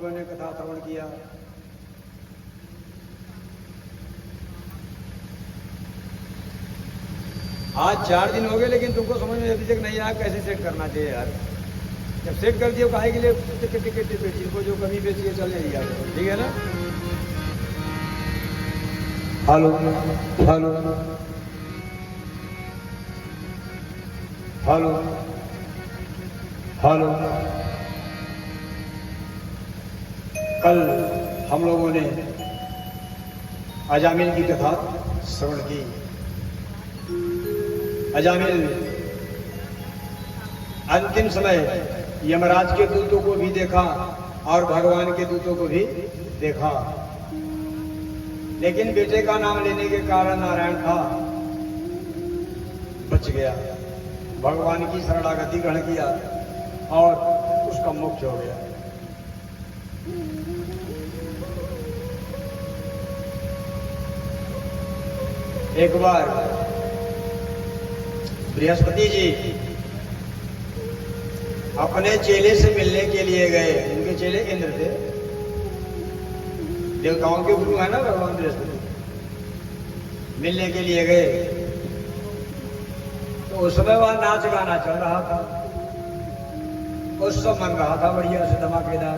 लोगों ने कथा श्रवण किया। आज 4 दिन हो गए लेकिन तुमको समझ में अभी तक नहीं आया कैसे सेट करना चाहिए यार। जब सेट कर दिया काहे के लिए टिकट जिनको जो कमी बेची है चले जाइए, ठीक है ना। Hello hello hello hello. कल हम लोगों ने अजामिल की कथा श्रवण की। अजामिल अंतिम समय यमराज के दूतों को भी देखा और भगवान के दूतों को भी देखा, लेकिन बेटे का नाम लेने के कारण नारायण था बच गया, भगवान की शरणागति ग्रहण किया और उसका मोक्ष हो गया। एक बार बृहस्पति जी अपने चेले से मिलने के लिए गए। इनके चेले इंद्र थे, देवताओं के गुरु है ना भगवान बृहस्पति। मिलने के लिए गए तो उस समय वहां नाच गाना चल रहा था, उत्सव मन रहा था बढ़िया से धमाकेदार।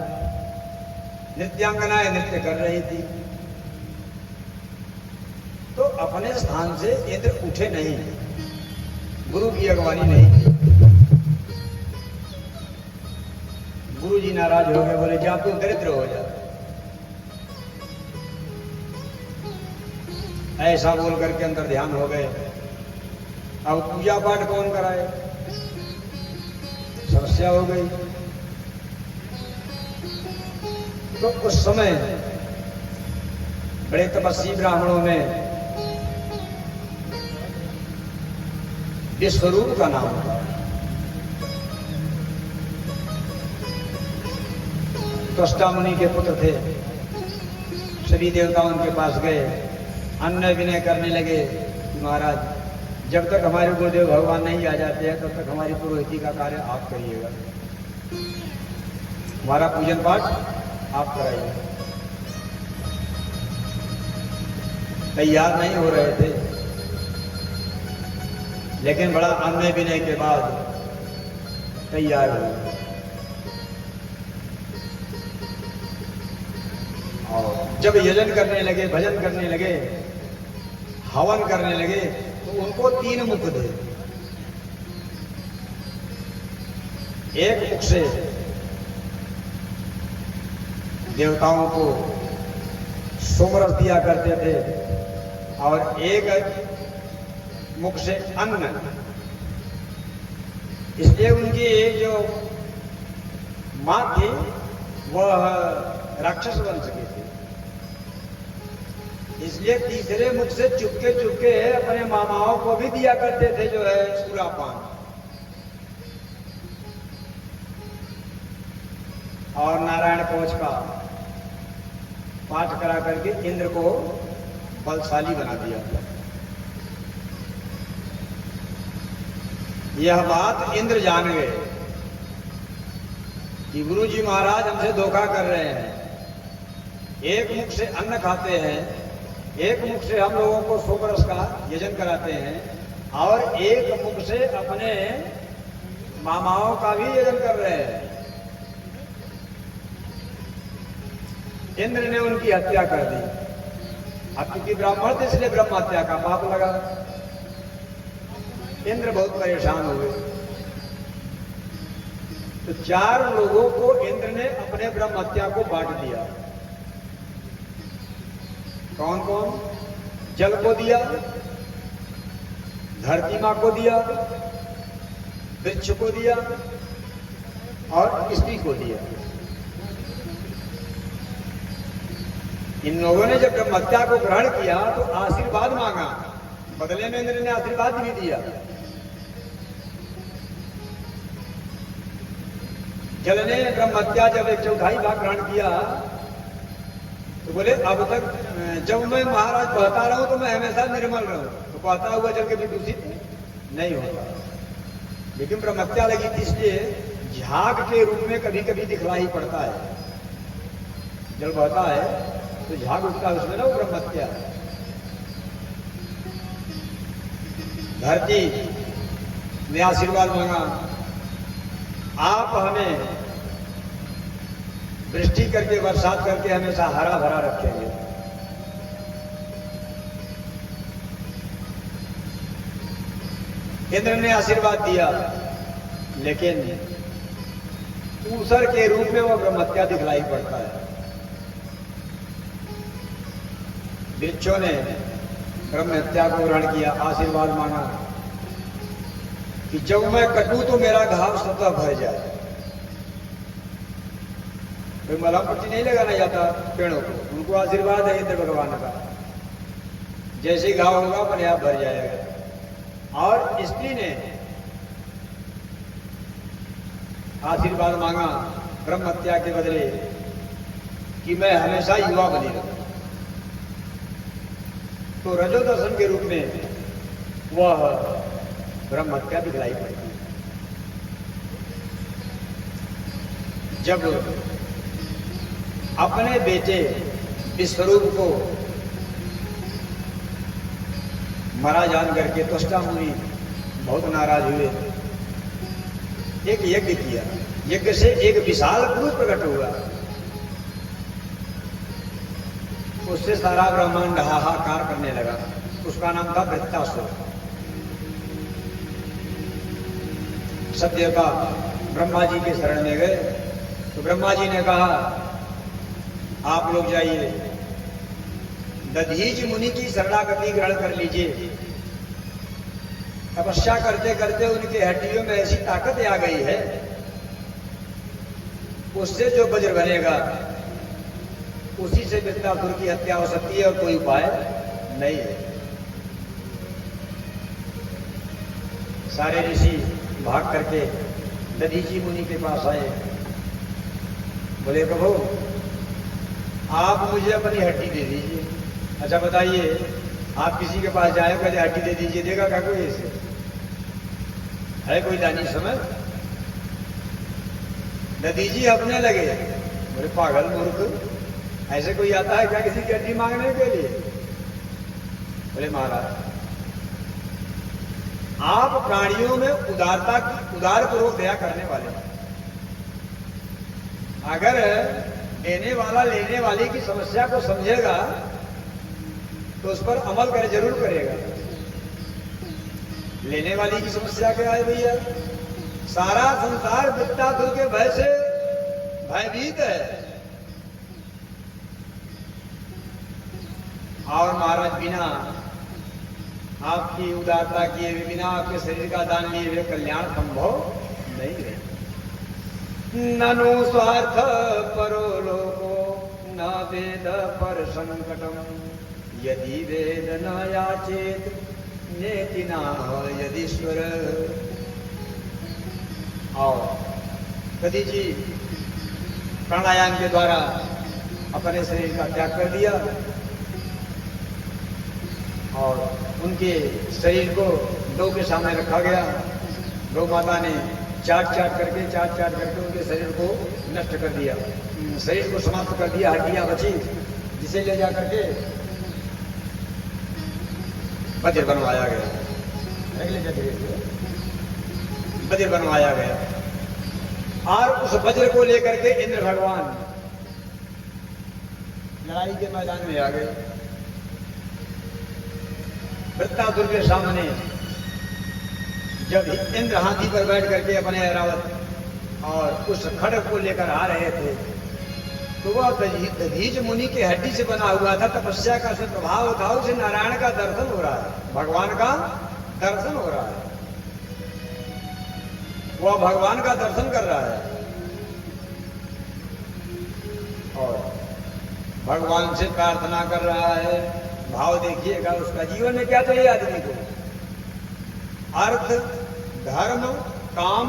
नृत्यांगनाएं नृत्य कर रही थी। तो अपने स्थान से इंद्र उठे नहीं, गुरु की अगवानी नहीं थी। गुरु जी नाराज हो गए, बोले जा तू दरिद्र हो जा। ऐसा बोल करके अंदर ध्यान हो गए। अब पूजा पाठ कौन कराए, समस्या हो गई। तो उस समय बड़े तपस्वी ब्राह्मणों में विश्वरूप का नाम था। त्वष्टा मुनि के पुत्र थे। सभी देवताओं के पास गए, अन्न विनय करने लगे। महाराज जब तक हमारे गुरुदेव भगवान नहीं आ जाते हैं तब तक हमारी पुरोहिती का कार्य आप करिएगा, हमारा पूजन पाठ आप कराइए। तैयार नहीं हो रहे थे, लेकिन बड़ा अन्न विनय के बाद तैयार हुए। और जब यजन करने लगे, भजन करने लगे, हवन करने लगे तो उनको 3 मुख थे। एक मुख से देवताओं को सोमरस दिया करते थे और एक मुख से अन्न। इसलिए उनकी जो मां थी वह राक्षस वंश की थी, इसलिए तीसरे मुख से चुपके चुपके अपने मामाओं को भी दिया करते थे जो है सूरापान। और नारायण कवच का पाठ करा करके इंद्र को बलशाली बना दिया। यह बात इंद्र जान गए कि गुरु जी महाराज हमसे धोखा कर रहे हैं। एक मुख से अन्न खाते हैं, एक मुख से हम लोगों को सोमरस का यजन कराते हैं और एक मुख से अपने मामाओं का भी यजन कर रहे हैं। इंद्र ने उनकी हत्या कर दी। अब क्योंकि ब्राह्मण थे इसलिए ब्रह्म हत्या का पाप लगा। इंद्र बहुत परेशान हुए। तो 4 लोगों को इंद्र ने अपने ब्रह्म हत्या को बांट दिया। कौन कौन? जल को दिया, धरती मां को दिया, वृक्ष को दिया और स्त्री को दिया। इन लोगों ने जब ब्रह्म हत्या को ग्रहण किया तो आशीर्वाद मांगा, बदले में इंद्र ने आशीर्वाद भी दिया। जल ने ब्रह्म हत्या जब 1/4 भाग ग्रहण किया तो बोले अब तक जब मैं महाराज बहता रहूं तो मैं हमेशा निर्मल रहूं, तो बहता हुआ जल कभी दूषित नहीं होता। लेकिन ब्रह्म हत्या लगी थी इसलिए झाग के रूप में कभी कभी दिखला ही पड़ता है। जल बहता है तो झाग उठता है उसमें ना, वो ब्रह्महत्या है। धरती ने आशीर्वाद मांगा, आप हमें वृष्टि करके बरसात करके हमेशा हरा भरा रखेंगे। इंद्र ने आशीर्वाद दिया, लेकिन ऊसर के रूप में वो ब्रह्महत्या दिखलाई पड़ता है। वृक्षों ने ब्रह्महत्या को ग्रहण किया, आशीर्वाद मांगा कि जब मैं कटूं तो मेरा घाव स्वतः भर जाए। कोई मलहम पट्टी नहीं लगाना जाता पेड़ों को, उनको आशीर्वाद है इंद्र भगवान का, जैसे घाव होगा अपने आप भर जाएगा। और स्त्री ने आशीर्वाद मांगा ब्रह्महत्या के बदले कि मैं हमेशा युवा बनी रहूं। तो रजोदर्शन के रूप में वह ब्रह्महत्या दिखलाई पड़ती है। जब अपने बेटे विश्वरूप को मरा जान करके त्वष्टा मुनि बहुत नाराज हुए, एक यज्ञ किया। यज्ञ से एक विशाल पुरुष प्रकट हुआ, उससे सारा ब्रह्मांड हाहाकार करने लगा। उसका नाम था वृत्तासुर। सब देवता ब्रह्मा जी के शरण में गए तो ब्रह्मा जी ने कहा, आप लोग जाइए, दधीच मुनि की शरणागति ग्रहण कर लीजिए। तपस्या करते करते उनके हड्डियों में ऐसी ताकत आ गई है, उससे जो वज्र बनेगा उसी से वृत्तासुर की हत्या हो सकती है, और कोई उपाय नहीं है। सारे ऋषि भाग करके दधीची मुनि के पास आए, बोले प्रभु आप मुझे अपनी हड्डी दे दीजिए। अच्छा बताइए, आप किसी के पास जाए, कहते हड्डी दे दीजिए, देगा क्या कोई? ऐसे है कोई दानी समझ? दधीची हंसने लगे, बोले पागल मूर्ख, ऐसे कोई आता है क्या किसी की हड्डी मांगने के लिए? बोले महाराज आप प्राणियों में उदारता की, उदारपूर्वक दया करने वाले हैं। अगर देने वाला लेने वाले की समस्या को समझेगा तो उस पर अमल करे, जरूर करेगा। लेने वाली की समस्या क्या है भैया? सारा संसार वृत्तासुर के भय से भयभीत है, और महाराज बिना आपकी उदारता किए हुए, बिना आपके शरीर का दान लिए हुए कल्याण संभव नहीं है। ननु स्वार्थ परो लोको न वेद पर संकटम, यदि वेद न याचेत नेति न यदीश्वर। और दधीची प्राणायाम के द्वारा अपने शरीर का त्याग कर दिया, और उनके शरीर को गौ के सामने रखा गया। गौ माता ने चाट चाट करके उनके शरीर को नष्ट कर दिया, शरीर को समाप्त कर दिया। हड्डियां बची, जिसे ले जा करके वज्र बनवाया गया। वज्र बनवाया गया, और उस वज्र को लेकर के इंद्र भगवान लड़ाई के मैदान में आ गए। वृत्तासुर के सामने जब इंद्र हाथी पर बैठ करके अपने ऐरावत और उस खड्ग को लेकर आ रहे थे, तो वह दधीच मुनि के हड्डी से बना हुआ था। तपस्या का से प्रभाव था, उसे नारायण का दर्शन हो रहा है, भगवान का दर्शन हो रहा है, वह भगवान का दर्शन कर रहा है। और भगवान से प्रार्थना कर रहा है। भाव देखिएगा उसका, जीवन में क्या चाहिए आदमी को? अर्थ, धर्म, काम,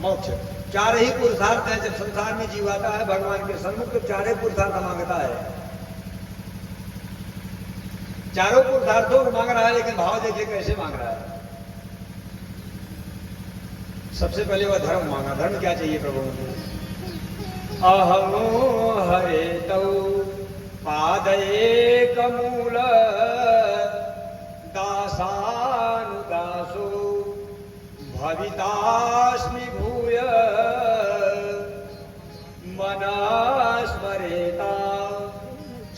मोक्ष, चार ही पुरुषार्थ हैं। जब संसार में जीव आता है भगवान के सन्मुख तो चारे पुरुषार्थ मांगता है। चारों पुरुषार्थों को मांग रहा है, लेकिन भाव देखिए कैसे मांग रहा है। सबसे पहले वह धर्म मांगा। धर्म क्या चाहिए प्रभु को? अहं हरेतौ पादैकमूल दासानुदासो भवितास्मि भूय मनः स्मरेता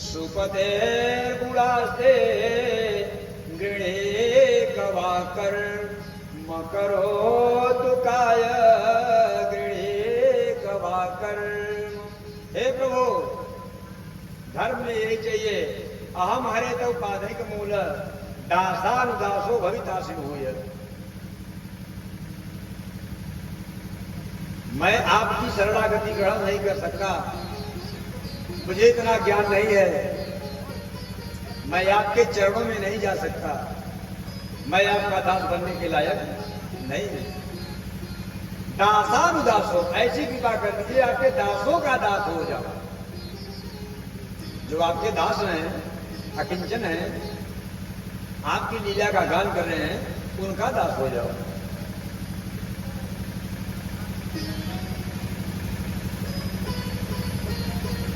सुपतेर्गुणास्ते गृणेकवाकर मकरोतु काय गृणेकवाकर। हे प्रभु, धर्म में यही चाहिए, अहम हरे तो पादैक मूल दासानुदासो भवितास्मि भूय। मैं आपकी शरणागति ग्रहण नहीं कर सकता, मुझे इतना ज्ञान नहीं है, मैं आपके चरणों में नहीं जा सकता, मैं आपका दास बनने के लायक नहीं है। दासानुदासो, ऐसी कृपा कर दीजिए आपके दासों का दास हो जाओ। जो आपके दास हैं, अकिंचन हैं, आपकी लीला का गान कर रहे हैं, उनका दास हो जाओ।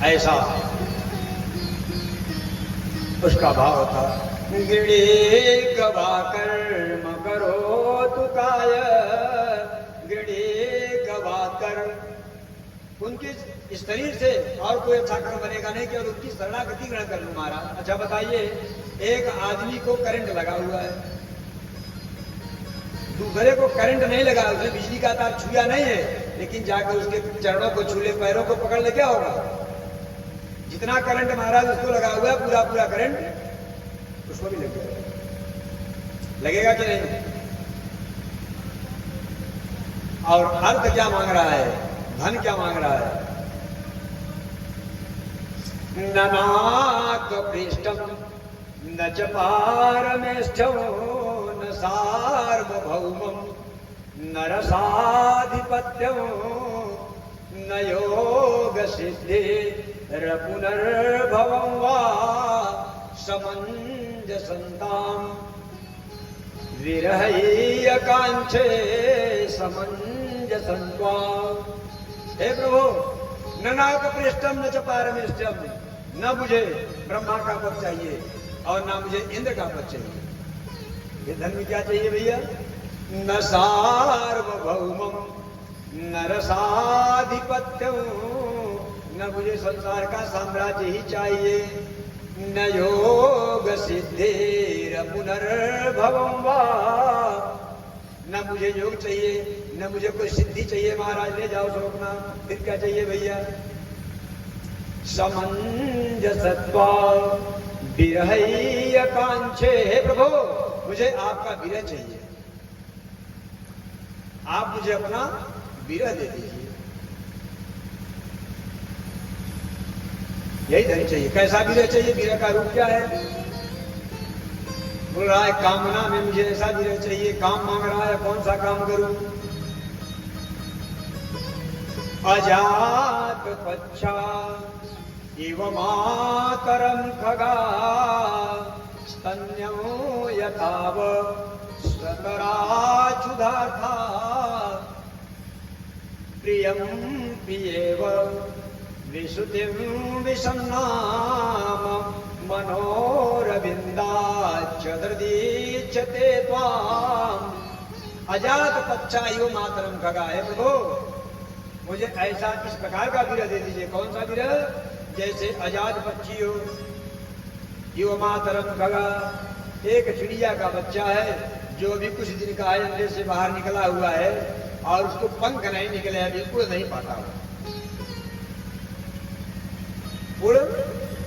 ऐसा उसका भाव था। गिड़ी गवाकर मकरो तुकाय, गिड़ी गवाकर, उनके शरीर से और कोई अच्छा कर्म बनेगा नहीं कि और उनकी शरणागति ग्रहण कर लूं महाराज। अच्छा बताइए, एक आदमी को करंट लगा हुआ है, दूसरे को करंट नहीं लगा, उसने बिजली का तार छुआ नहीं है, लेकिन जाकर उसके चरणों को छू ले, पैरों को पकड़ ले, क्या होगा? जितना करंट महाराज उसको लगा हुआ है, पूरा पूरा करंट उसको भी लगेगा, लगेगा कि नहीं? और अर्थ क्या मांग रहा है, धन क्या मांग रहा है? ननाक पृष्ठम न च पारमेष्ठम न सार्वभौमम न रसाधिपत्यम न योग सिद्धि पुनर्भवं वा समंजसंताम विरहैकांक्षे समंजसंत्वाम। हे प्रभु, न नाक पृष्ठम न च पारमेष्ठम, न मुझे ब्रह्मा का पद चाहिए और न मुझे इंद्र का पद चाहिए। ये धन में क्या चाहिए भैया? न सार्वभौमम न रसाधिपत्यम, न मुझे संसार का साम्राज्य ही चाहिए, न योग सिद्धिर पुनर्भवं वा, न मुझे योग चाहिए, न मुझे कोई सिद्धि चाहिए। महाराज ले जाओ स्वप्ना, फिर क्या चाहिए भैया? समंजसत्वा विरहैकांक्षे। हे प्रभु, मुझे आपका विरह चाहिए, आप मुझे अपना विरह दे दीजिए। यही धन चाहिए। कैसा विरह चाहिए? विरह का रूप क्या है? बोल रहा है कामना में मुझे ऐसा विरह चाहिए, काम मांग रहा है, कौन सा काम करूं? अजात पच्छा इव मातरम खगा स्तन्यो यथाव स्वतराचुधार्था प्रियं प्रियेव विशुद्धिं विसन्नाम मनोरविन्दाच्चदृदीच्यते त्वाम्। अजात पच्छा इव मातरम खगा। है प्रभु, मुझे ऐसा इस प्रकार का विरह दे दीजिए। कौन सा विरह? जैसे अजात पक्षी हो, इव मातरम खगा, एक चिड़िया का बच्चा है जो भी कुछ दिन का है, अंडे से बाहर निकला हुआ है और उसको पंख नहीं निकले, अभी उड़ नहीं पाता, उड़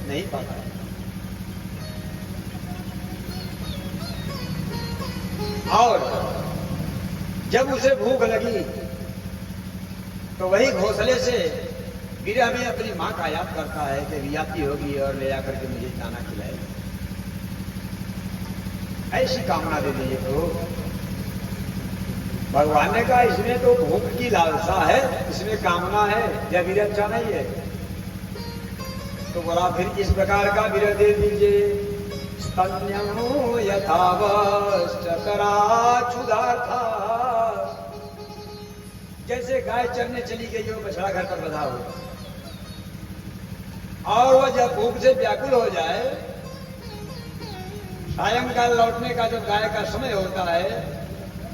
नहीं पाता। और जब उसे भूख लगी तो वही घोंसले से विरह में अपनी मां का याद करता है कि रियाती होगी और ले आकर के मुझे खाना खिलाएगी। ऐसी कामना दे दीजिए। तो भगवान ने कहा इसमें तो भूख की लालसा है, इसमें कामना है, या विरह अच्छा नहीं है? तो बोला फिर इस प्रकार का विरह दे दीजिए। स्तन्यो यथावश्चतराचुधार्था, जैसे गाय चरने चली गई हो, बछड़ा घर पर बंधा हो, और वह जब भूख से व्याकुल हो जाए, सायंकाल लौटने का जब गाय का समय होता है,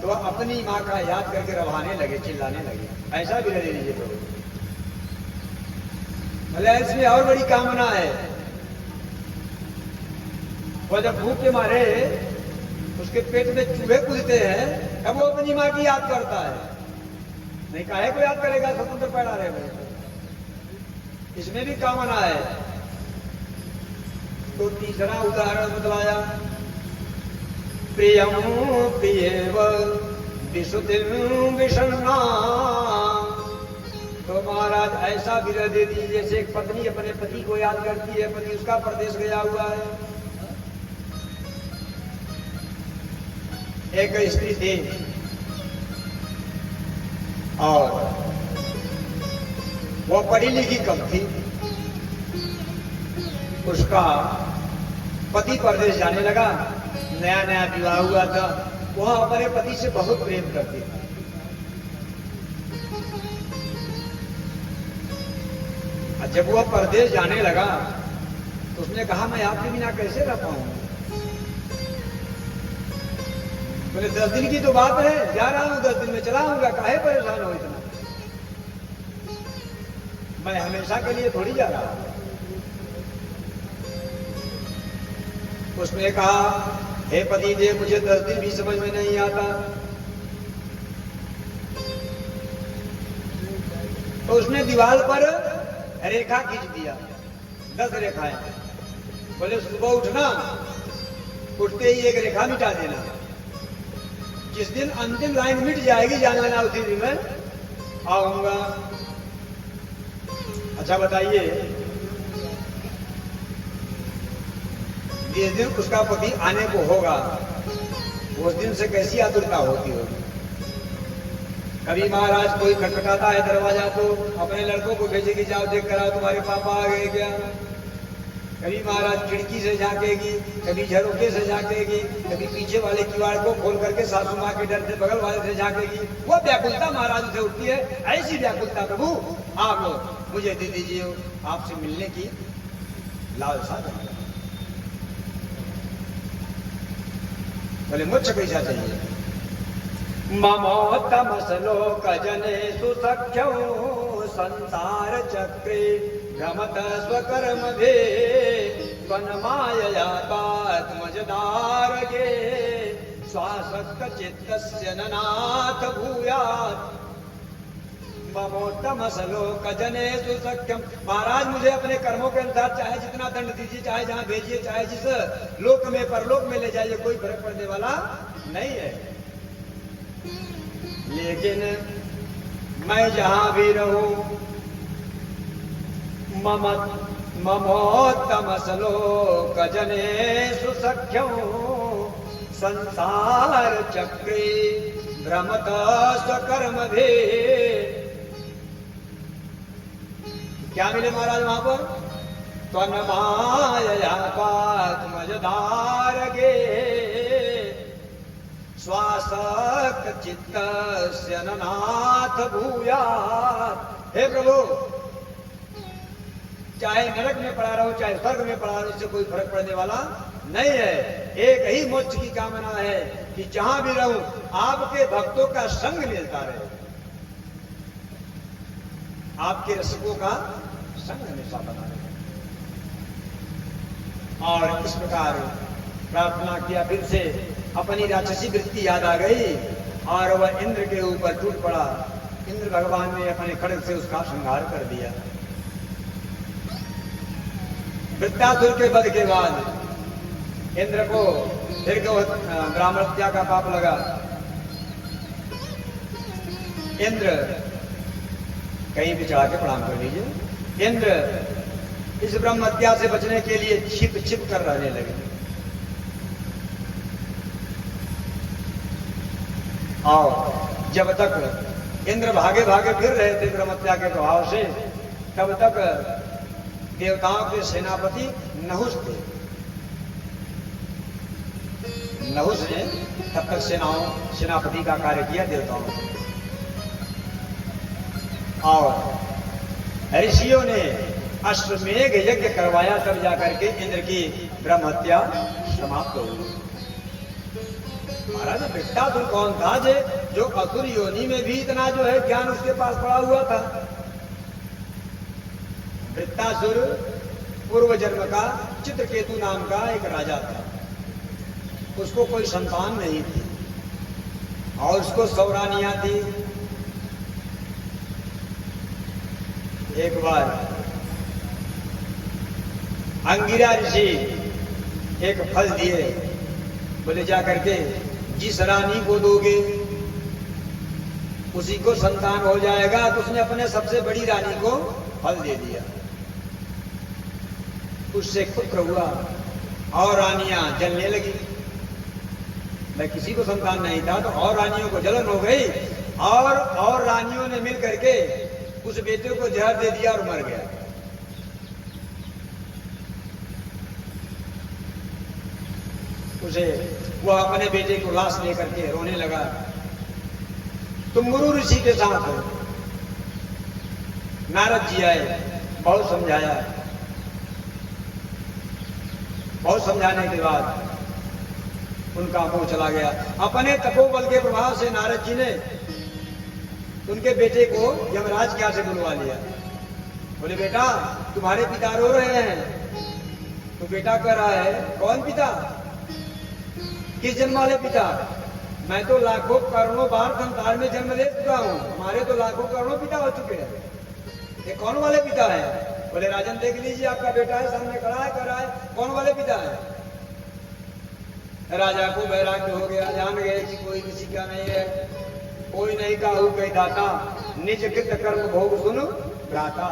तो वह अपनी माँ का याद करके रवाने लगे, चिल्लाने लगे। ऐसा भी ले लीजिए प्रभु। भले इसमें और बड़ी कामना है। वह जब भूख के मारे उसके पेट में चूहे कूदते हैं, तब वो अपनी माँ की याद करता है। नहीं काहे को याद करेगा, स्वतंत्र पैदा रहे। इसमें भी कामना है। तो तीसरा उदाहरण बतलाया, प्रियम प्रियेव विशुद्धिम विषण्णा। तो महाराज ऐसा विरह दे दी जैसे एक पत्नी अपने पति को याद करती है, पति उसका परदेश गया हुआ है। एक स्त्री थी और वो पढ़ी लिखी कम थी। उसका पति परदेश जाने लगा, नया नया विवाह हुआ था। वह अपने पति से बहुत प्रेम करती थी। जब वह परदेश जाने लगा तो उसने कहा, मैं आपके बिना कैसे रह पाऊंगा। बोले 10 दिन की तो बात है, जा रहा हूं, 10 दिन में चला आऊंगा, काहे परेशान हो इतना। मैं हमेशा के लिए थोड़ी जा रहा हूं। उसने कहा, हे पति देव, मुझे 10 दिन भी समझ में नहीं आता। तो उसने दीवार पर रेखा खींच दिया, 10 रेखाएं। बोले सुबह उठना, उठते ही एक रेखा मिटा देना। जिस दिन अंतिम लाइन मिट जाएगी, जान लेना उसी दिन मैं आऊंगा। अच्छा बताइए, जिस दिन उसका पति आने को होगा, उस दिन से कैसी आतुरता होती होगी। कभी महाराज कोई खटखटाता है दरवाजा तो अपने लड़कों को भेजेगी, जाओ देख कर आओ तुम्हारे पापा आ गए क्या। कभी महाराज खिड़की से झांकेगी, कभी झरोके से झांकेगी, कभी पीछे वाले किवाड़ को खोल करके सासू माँ के डर से बगल वाले से झांकेगी। वो व्याकुलता महाराज से उठती है। ऐसी व्याकुलता प्रभु आप लोग मुझे दे दीजिए, आपसे मिलने की लालसा। बोले मुझे पैसा चाहिए। ममोत्तमश्लोक जनेषु सख्यं संसार चक्रे भ्रमत स्वकर्मभे त्वन्मायया पात्मजदारगे स्वासक्त चित्तस्य ननाथ भूयात्। ममोत्तमश्लोक जनेषु सख्यम। महाराज मुझे अपने कर्मों के अनुसार चाहे जितना दंड दीजिए, चाहे जहां भेजिए, चाहे जिस लोक में परलोक में ले जाइए, कोई फर्क पड़ने वाला नहीं है। लेकिन मैं जहां भी रहूं, ममोत्तमश्लोक जनेषु सख्यं संसार चक्रे भ्रमत स्वकर्मभे। क्या मिले महाराज वहां पर? त्वन्मायया पात्मजदारगे स्वासक्त चित्तस्य ननाथ भूयात्। हे प्रभु, चाहे नरक में पड़ा रहो, चाहे स्वर्ग में पड़ा रहो, इससे कोई फर्क पड़ने वाला नहीं है। एक ही मोक्ष की कामना है कि जहां भी रहूं आपके भक्तों का संग मिलता रहे, आपके रसिकों का संग हमेशा बना रहे। और इस प्रकार प्रार्थना किया। फिर से अपनी राक्षसी वृत्ति याद आ गई और वह इंद्र के ऊपर टूट पड़ा। इंद्र भगवान ने अपने खड्ग से उसका संहार कर दिया। वृत्तासुर के वध के बाद इंद्र को फिर ब्राह्मण हत्या का पाप लगा। इंद्र कहीं भी चढ़ा के प्रणाम कर लीजिए। इंद्र इस ब्रह्म हत्या से बचने के लिए छिप छिप कर रहने लगे। और जब तक इंद्र भागे भागे फिर रहे थे ब्रह्म हत्या के प्रभाव से, तब तक देवताओं के सेनापति नहुस थे। नहुस ने तब तक सेनापति का कार्य किया देवताओं ने। और ऋषियों ने अश्वमेघ यज्ञ करवाया, तब जाकर के इंद्र की ब्रह्म हत्या समाप्त हो गई। महाराज वृत्तासुर कौन था जो असुर योनि में भी इतना जो है ज्ञान उसके पास पड़ा हुआ था। वृत्तासुर पूर्व जन्म का चित्रकेतु नाम का एक राजा था। उसको कोई संतान नहीं थी और उसको 100 रानियां थी। एक बार अंगिरा ऋषि एक फल दिए, बोले जा करके जिस रानी को दोगे उसी को संतान हो जाएगा। तो उसने अपने सबसे बड़ी रानी को फल दे दिया, उससे पुत्र हुआ और रानियां जलने लगी। मैं किसी को संतान नहीं था तो और रानियों को जलन हो गई और रानियों ने मिल करके उस बेटे को जहर दे दिया और मर गया। उसे वह अपने बेटे को लाश लेकर के रोने लगा। तुम्बुरु ऋषि के साथ नारद जी आए, बहुत समझाया। बहुत समझाने के बाद उनका मुंह चला गया। अपने तपोबल के प्रभाव से नारद जी ने उनके बेटे को यमराज के यहाँ से बुलवा लिया। बोले बेटा तुम्हारे पिता रो रहे हैं। तो बेटा कह रहा है कौन पिता, किस जन्म वाले पिता? मैं तो लाखों करोड़ों बार संसार में जन्म ले चुका हूं, हमारे तो लाखों करोड़ों पिता हो चुके हैं, ये कौन वाले पिता है? बोले राजन देख लीजिए आपका बेटा है, सामने खड़ा है, कर रहा है, कौन वाले पिता है? राजा को वैराग्य हो गया, जान गए कि कोई किसी का नहीं है, कोई नहीं काहू कही दाता, निज कृत कर्म भोग सुन भ्राता।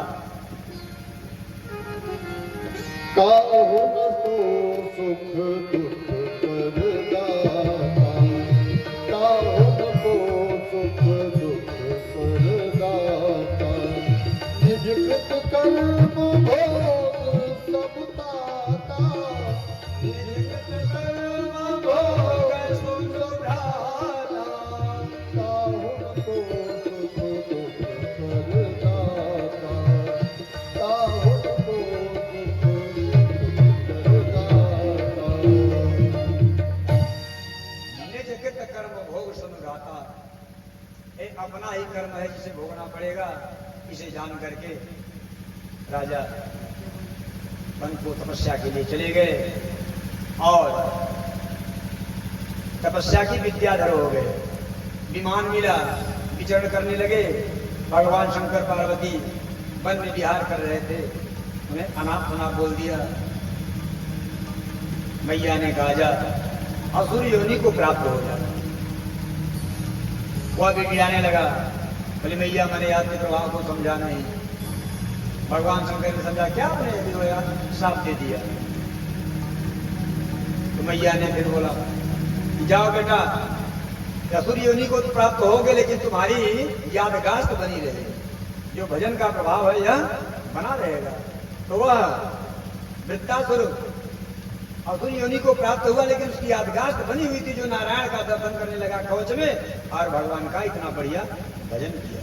काहू न सो सुख दुख करदाता, काहू न सो सुख दुख करदाता, निज कृत कर्म भोग सब दाता, निज कृत कर्म भोग सुन भ्राता, काहू न सो सुख दुख करदाता, काहू न सो कर्म भोग समझाता। अपना ही कर्म है जिसे भोगना पड़ेगा, इसे जान करके राजा वन को तपस्या के लिए चले गए और तपस्या की विद्याधर हो गए। विमान मिला, विचरण करने लगे। भगवान शंकर पार्वती वन में विहार कर रहे थे, उन्हें अनाप शनाप बोल दिया। मैया ने कहा जा असुर योनि को प्राप्त हो जाता। वह भी गिराने लगा, बोले मैया मैंने याद के प्रभाव को समझा नहीं। भगवान शंकर ने समझा क्या आपने यदि रोया, साफ दे दिया। तो मैया ने फिर बोला जाओ बेटा, असुर योनि को तो प्राप्त होगे लेकिन तुम्हारी यादगार तो बनी रहेगी, जो भजन का प्रभाव है यह बना रहेगा। तो वह वृत्तासुर असुर योनि को प्राप्त हुआ लेकिन उसकी यादगार तो बनी हुई थी, जो नारायण का दर्शन करने लगा कवच में और भगवान का इतना बढ़िया भजन किया।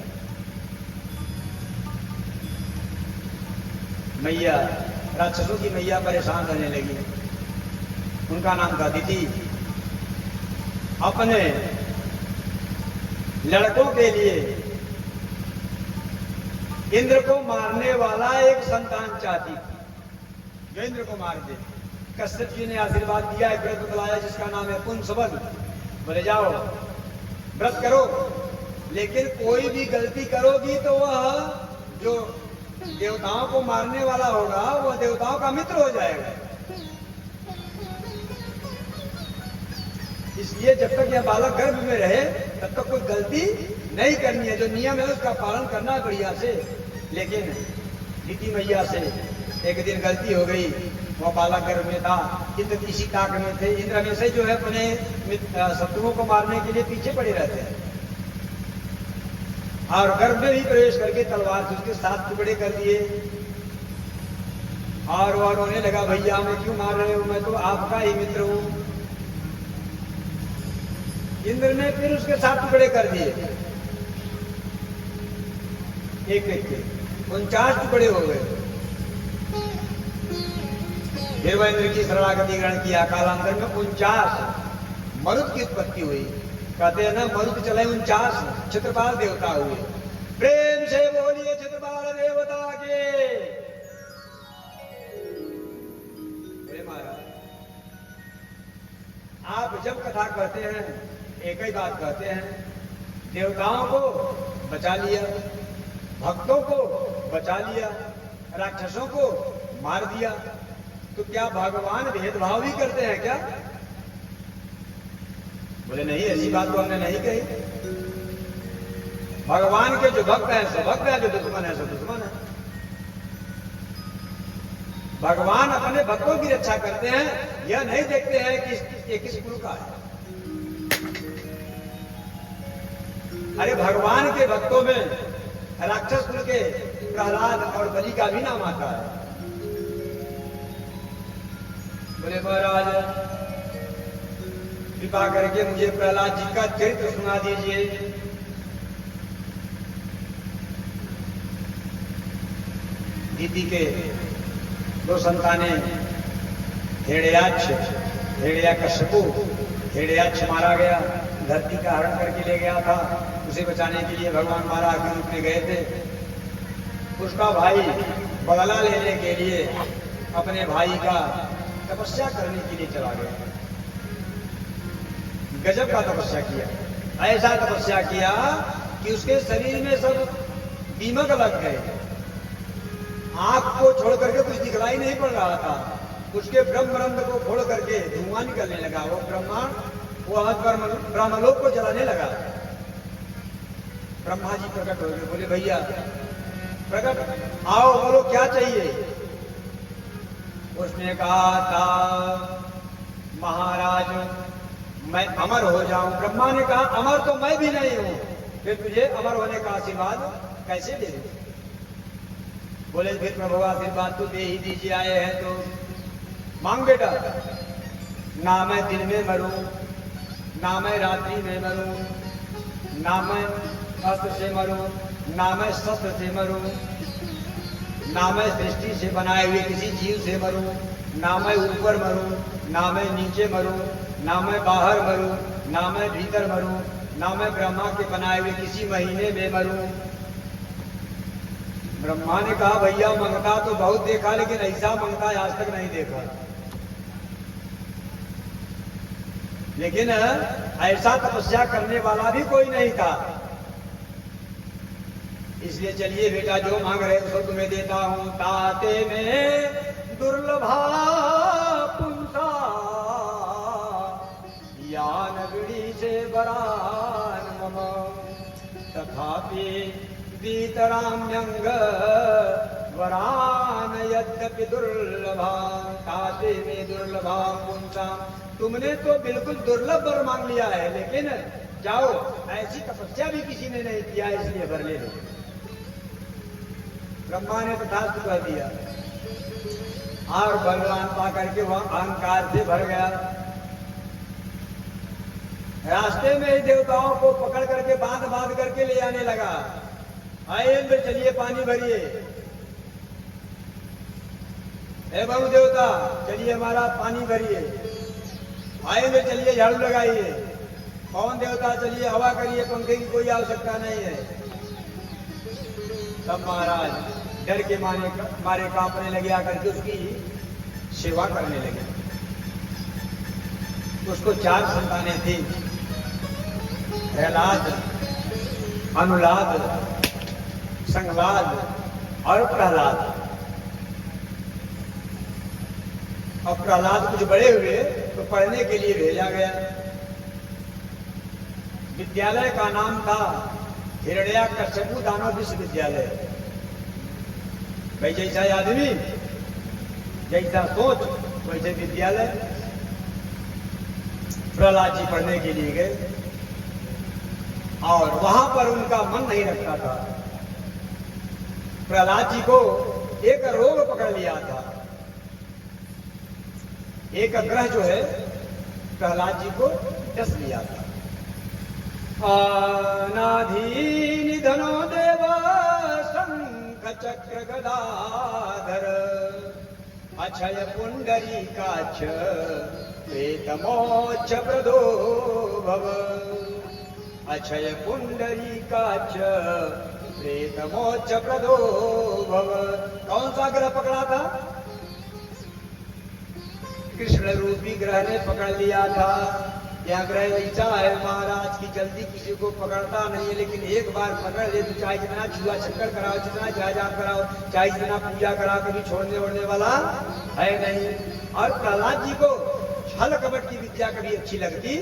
मैया, राक्षसों की मैया परेशान रहने लगी। उनका नाम था दिति। अपने लड़कों के लिए इंद्र को मारने वाला एक संतान चाहती थी जो इंद्र को मार दे। कश्यप जी ने आशीर्वाद दिया, एक व्रत बुलाया जिसका नाम है पुंसवन। बोले जाओ व्रत करो, लेकिन कोई भी गलती करोगी तो वह जो देवताओं को मारने वाला होगा वह देवताओं का मित्र हो जाएगा। इसलिए जब तक यह बालक गर्भ में रहे तब तक कोई गलती नहीं करनी है, जो नियम है उसका पालन करना है बढ़िया से। लेकिन दिति मैया से एक दिन गलती हो गई, वह बालक गर्भ में था, इंद्र किसी ताक में थे। इंद्र हमेशा जो है अपने शत्रुओं को मारने के लिए पीछे पड़े रहते हैं और गर्भ में भी प्रवेश करके तलवार से उसके 7 टुकड़े कर दिए और वह रोने लगा, भैया मैं क्यों मार रहे हो, मैं तो आपका ही मित्र हूं। इंद्र ने फिर उसके 7 टुकड़े कर दिए, एक एक के 49 टुकड़े हो गए। फिर वह इंद्र की शरणागति ग्रहण किया। कालांतर में 49 मरुत की उत्पत्ति हुई। कहते हैं ना, मरुत चले 49 चित्रपाल देवता हुए। प्रेम से बोलिए चित्रपाल देवता के। बोले महाराज, आप जब कथा कहते हैं एक ही बात कहते हैं, देवताओं को बचा लिया, भक्तों को बचा लिया, राक्षसों को मार दिया, तो क्या भगवान भेदभाव भी करते हैं क्या? बोले नहीं, ऐसी बात तो हमने नहीं कही। भगवान के जो भक्त हैं सो भक्त हैं, जो दुश्मन है सो दुश्मन है। भगवान अपने भक्तों की रक्षा करते हैं, यह नहीं देखते हैं कि ये किस कुल का है। अरे भगवान के भक्तों में राक्षस कुल के प्रहलाद और बलि का भी नाम आता है। बोले महाराज, कृपा करके मुझे प्रहलाद जी का चरित्र सुना दीजिए। दीदी के 2 संतानें, हिरण्याकश्यपु, हिरण्याक्ष मारा गया, धरती का हरण करके ले गया था। उसे बचाने के लिए भगवान महाराज के रूप में गए थे। उसका भाई बदला लेने के लिए अपने भाई का तपस्या करने के लिए चला गया। गजब का तपस्या किया, ऐसा तपस्या किया कि उसके शरीर में सब दीमक लग गए। आंख को छोड़ करके कुछ दिखलाई नहीं पड़ रहा था। उसके ब्रह्मरंध्र को फोड़ करके धुआं निकलने लगा। वो ब्रह्मलोक को जलाने लगा। ब्रह्मा जी प्रकट हो गए। बोले भैया प्रकट, आओ, बोलो क्या चाहिए। उसने कहा था महाराज मैं अमर हो जाऊं। ब्रह्मा ने कहा अमर तो मैं भी नहीं हूं, फिर तुझे अमर होने का आशीर्वाद कैसे दे दूं। बोले फिर प्रभु आशीर्वाद तो दे ही दीजिए, आए हैं तो मांग बेटा। ना मैं दिन में मरूं, ना मैं रात्रि में मरूं, ना मैं अस्त्र से मरूं, ना मैं शस्त्र से मरूं, ना मैं दृष्टि से बनाए हुए किसी जीव से मरूं, ना मैं ऊपर मरूं, ना मैं नीचे मरूं, ना मैं बाहर मरूं, ना मैं भीतर मरूं, ना मैं ब्रह्मा के बनाए हुए किसी महीने में मरूं। ब्रह्मा ने कहा भैया मंगता तो बहुत देखा, लेकिन ऐसा मंगता आज तक नहीं देखा। लेकिन ऐसा तपस्या करने वाला भी कोई नहीं था। इसलिए चलिए बेटा, जो मांग रहे उसको तुम्हें देता हूं। ताते में दुर्लभा पुंसा यान विड़ी से बरान मम, तथापि वीतराम्यंग वरान यद्यपि दुर्लभा। ताते में दुर्लभा पुंसा, तुमने तो बिल्कुल दुर्लभ वर मांग लिया है, लेकिन जाओ, ऐसी तपस्या भी किसी ने नहीं किया, इसलिए वर ले लो। ब्रह्मा ने तथास्तु कह दिया और भगवान पा करके वह अहंकार से भर गया। रास्ते में ही देवताओं को पकड़ करके बांध बांध करके ले आने लगा। आए इंद्र, चलिए पानी भरिए। हे बहु देवता, चलिए हमारा पानी भरिए। आए इंद्र, चलिए झाड़ू लगाइए। कौन देवता, चलिए हवा करिए, पंखे की कोई आवश्यकता नहीं है। सब महाराज डर के मारे कांपने लगे, आकर के उसकी सेवा करने लगे। उसको 4 संतानें थी, प्रहलाद, अनुलाद, संगलाद और प्रहलाद। और प्रहलाद कुछ बड़े हुए तो पढ़ने के लिए भेजा गया। विद्यालय का नाम था हिरण्याकश्यपु दानव विश्वविद्यालय। भाई जैसा आदमी, जैसा सोच, वैसे विद्यालय। प्रहलाद जी पढ़ने के लिए गए और वहां पर उनका मन नहीं रखता था। प्रहलाद जी को एक रोग पकड़ लिया था। एक ग्रह जो है प्रहलाद जी को डस लिया था। अनाधि निधनो देव शंख चक्र गदाधर, अक्षय पुंडरीकाक्ष प्रेतमोक्ष प्रदो भव। अक्षय पुंडरीकाक्ष प्रेतमोक्ष प्रदो भव। कौन सा ग्रह पकड़ा था? कृष्ण रूपी ग्रह ने पकड़ लिया था। यह ग्रह ऐसा है महाराज की जल्दी किसी को पकड़ता नहीं है, लेकिन एक बार पकड़ ले तो चाहे जितना छुआ छक्कर कराओ, जितना जायजाब कराओ, चाहे जितना पूजा कराओ, कभी छोड़ने ओढ़ने वाला है नहीं। और प्रहलाद जी को छल कपट की विद्या कभी अच्छी लगती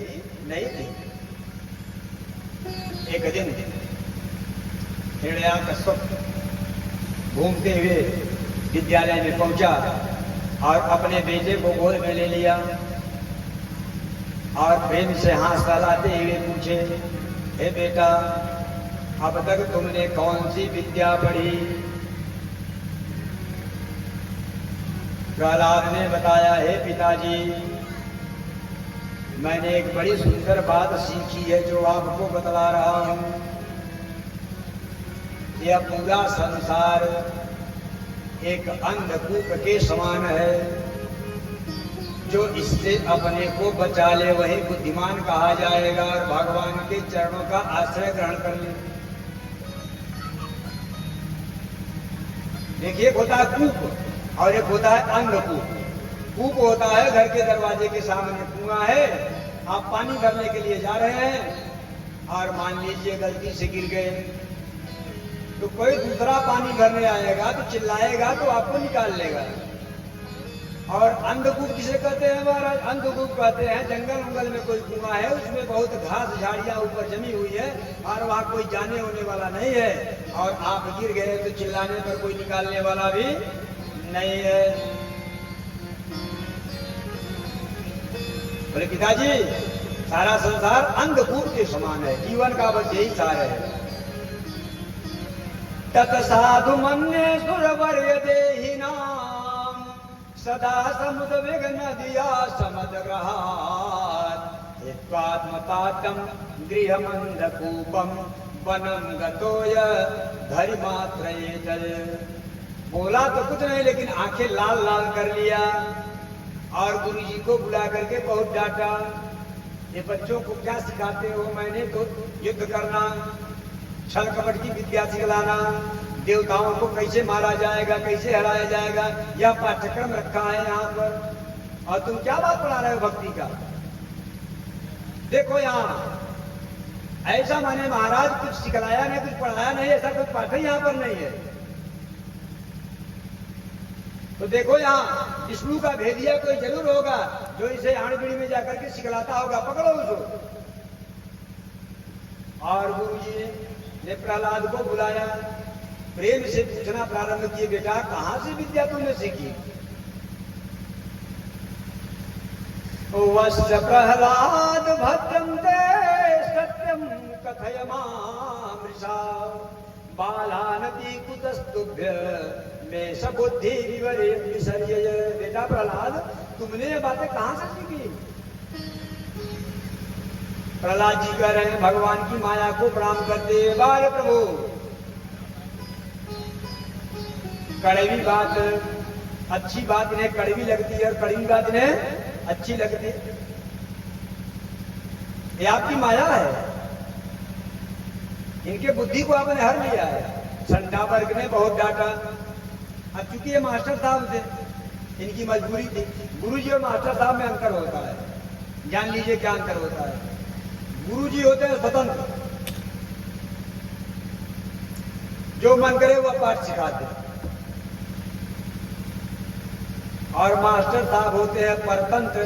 नहीं थी। एक दिन हिरण्याकश्यप घूमते हुए विद्यालय में पहुंचा और अपने बेटे को गोद में ले लिया और प्रेम से हाथ सहलाते हुए पूछे, हे बेटा, अब तक तुमने कौन सी विद्या पढ़ी? प्रहलाद ने बताया, हे पिताजी, मैंने एक बड़ी सुंदर बात सीखी है जो आपको बतला रहा हूं। यह पूरा संसार एक अंधकूप के समान है। जो इससे अपने को बचा ले वही बुद्धिमान कहा जाएगा और भगवान के चरणों का आश्रय ग्रहण कर ले। देखिए, एक होता है कूप और एक होता है अंधकूप। कूप होता है घर के दरवाजे के सामने कुआं है, आप पानी भरने के लिए जा रहे हैं और मान लीजिए गलती से गिर गए, तो कोई दूसरा पानी भरने आएगा तो चिल्लाएगा तो आपको निकाल लेगा। और अंधकूप किसे कहते हैं महाराज? अंधकूप कहते हैं जंगल उंगल में कोई कुआं है, उसमें बहुत घास झाड़ियां ऊपर जमी हुई है और वहां कोई जाने होने वाला नहीं है, और आप गिर गए तो चिल्लाने पर कोई निकालने वाला भी नहीं है। बोले पिताजी, सारा संसार अंधकूप के समान है, जीवन का बस यही सार है। तत्साधु मन्ये सुरवर्य देहि नाम सदा समुद्र विघ्न दिया समदग्रहात् हित्वात्मपातम गृहमंधकूपम वनम गतोय धरि मात्र जल। बोला तो कुछ नहीं, लेकिन आंखें लाल लाल कर लिया और गुरु जी को बुला करके बहुत डांटा। ये बच्चों को क्या सिखाते हो? मैंने तो युद्ध करना, छल कपट की विद्या सिखलाना, देवताओं को कैसे मारा जाएगा, कैसे हराया जाएगा, यह पाठ्यक्रम रखा है यहाँ पर, और तुम क्या बात पढ़ा रहे हो भक्ति का? देखो यहाँ ऐसा मैंने महाराज कुछ सिखलाया नहीं, कुछ पढ़ाया नहीं, ऐसा कुछ पाठ ही यहाँ पर नहीं है। तो देखो यहाँ विष्णु का भेदिया कोई जरूर होगा जो इसे आड़बीड़ी में जाकर के सिखलाता होगा, पकड़ो उसको। और गुरु जी ने प्रहलाद को बुलाया, प्रेम से पूछना प्रारंभ किए, बेटा कहां से विद्या तुमने सीखी? वश्च प्रहलाद भद्रम ते सत्यम कथय मामृषा बालानति कुतस्तुभ्य में सबुद्धि विसर्य। बेटा प्रहलाद, तुमने ये बातें कहां से सीखी? प्रहलाद जी कह रहे हैं भगवान की माया को प्रणाम करते, बाल प्रभु कड़वी बात अच्छी बात इन्हें कड़वी लगती है और कड़वी बात इन्हें अच्छी लगती है। ये आपकी माया है, इनके बुद्धि को आपने हर लिया है। संडा वर्ग ने बहुत डांटा। अब चूंकि ये मास्टर साहब थे, इनकी मजबूरी थी। गुरुजी और मास्टर साहब में अंतर होता है, जान लीजिए क्या अंतर होता है। गुरुजी होते हैं स्वतंत्र, जो मन करे वह पाठ सिखाते हैं, और मास्टर साहब होते हैं परतंत्र।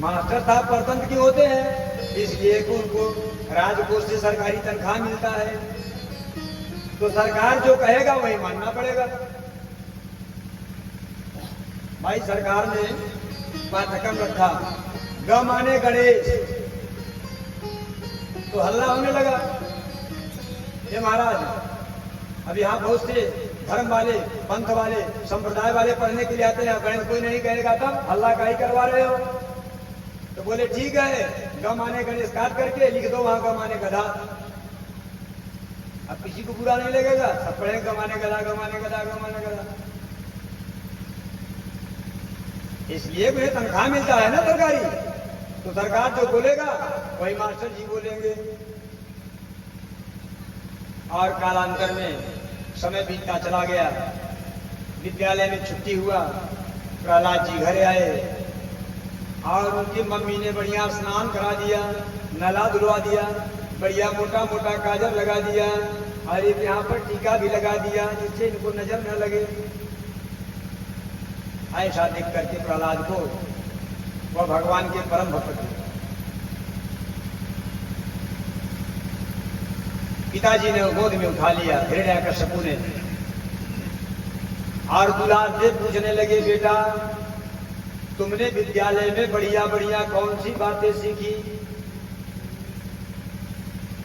मास्टर साहब परतंत्र क्यों होते हैं? इसलिए कि उनको राजकोष से सरकारी तनख्वाह मिलता है, तो सरकार जो कहेगा वही मानना पड़ेगा। भाई सरकार ने पाठ्यक्रम रखा ग माने गणेश, तो हल्ला होने लगा। ये महाराज अब यहाँ बहुत से धर्म वाले, पंथ वाले, संप्रदाय वाले पढ़ने के लिए आते हैं, गणेश कोई नहीं कहेगा तब हल्ला काहे करवा रहे हो? तो बोले ठीक है, ग माने गणेश काट करके लिख दो वहां ग माने गधा। अब किसी को बुरा नहीं लगेगा, सब पढ़े ग माने गधा, ग माने गधा, ग माने गधा। इसलिए उन्हें तनख्वाह मिलता है ना सरकारी, तो सरकार जो बोलेगा वही मास्टर जी बोलेंगे। और कालांतर में समय बीतता चला गया, विद्यालय में छुट्टी हुआ, प्रहलाद जी घर आए और उनकी मम्मी ने बढ़िया स्नान करा दिया, नला धुलवा दिया, बढ़िया मोटा मोटा काजल लगा दिया और एक यहाँ पर टीका भी लगा दिया जिससे इनको नजर न लगे। ऐसा देख करके प्रहलाद को वह भगवान के परम भक्त थे। पिताजी ने गोद में उठा लिया हिरण्यकश्यपु ने और दुलार से पूछने लगे, बेटा तुमने विद्यालय में बढ़िया बढ़िया कौन सी बातें सीखी?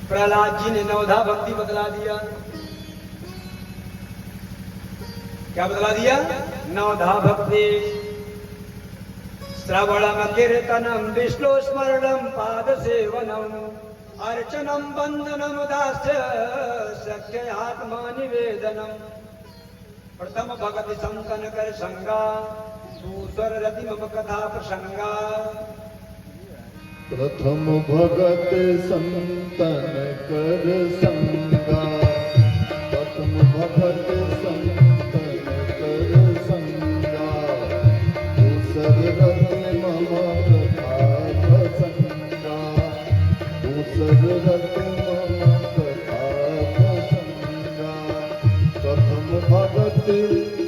प्रहलाद जी ने नवधा भक्ति बतला दिया। क्या बतला दिया? नवधा भक्ति। श्रवणम कीर्तनम विष्णु स्मरणम पाद सेवनम अर्चनम बंदनम दास्य सख्य आत्मा निवेदनम प्रथम भगति संतन कर संगा दूसर रति मम कथा प्रसंगा। प्रथम भगत संतन कर संगा, प्रथम भगत संतन कर संगा, दूसर रति मम कथा प्रसंगा, दूसर रति मम कथा प्रसंगा। प्रथम भगत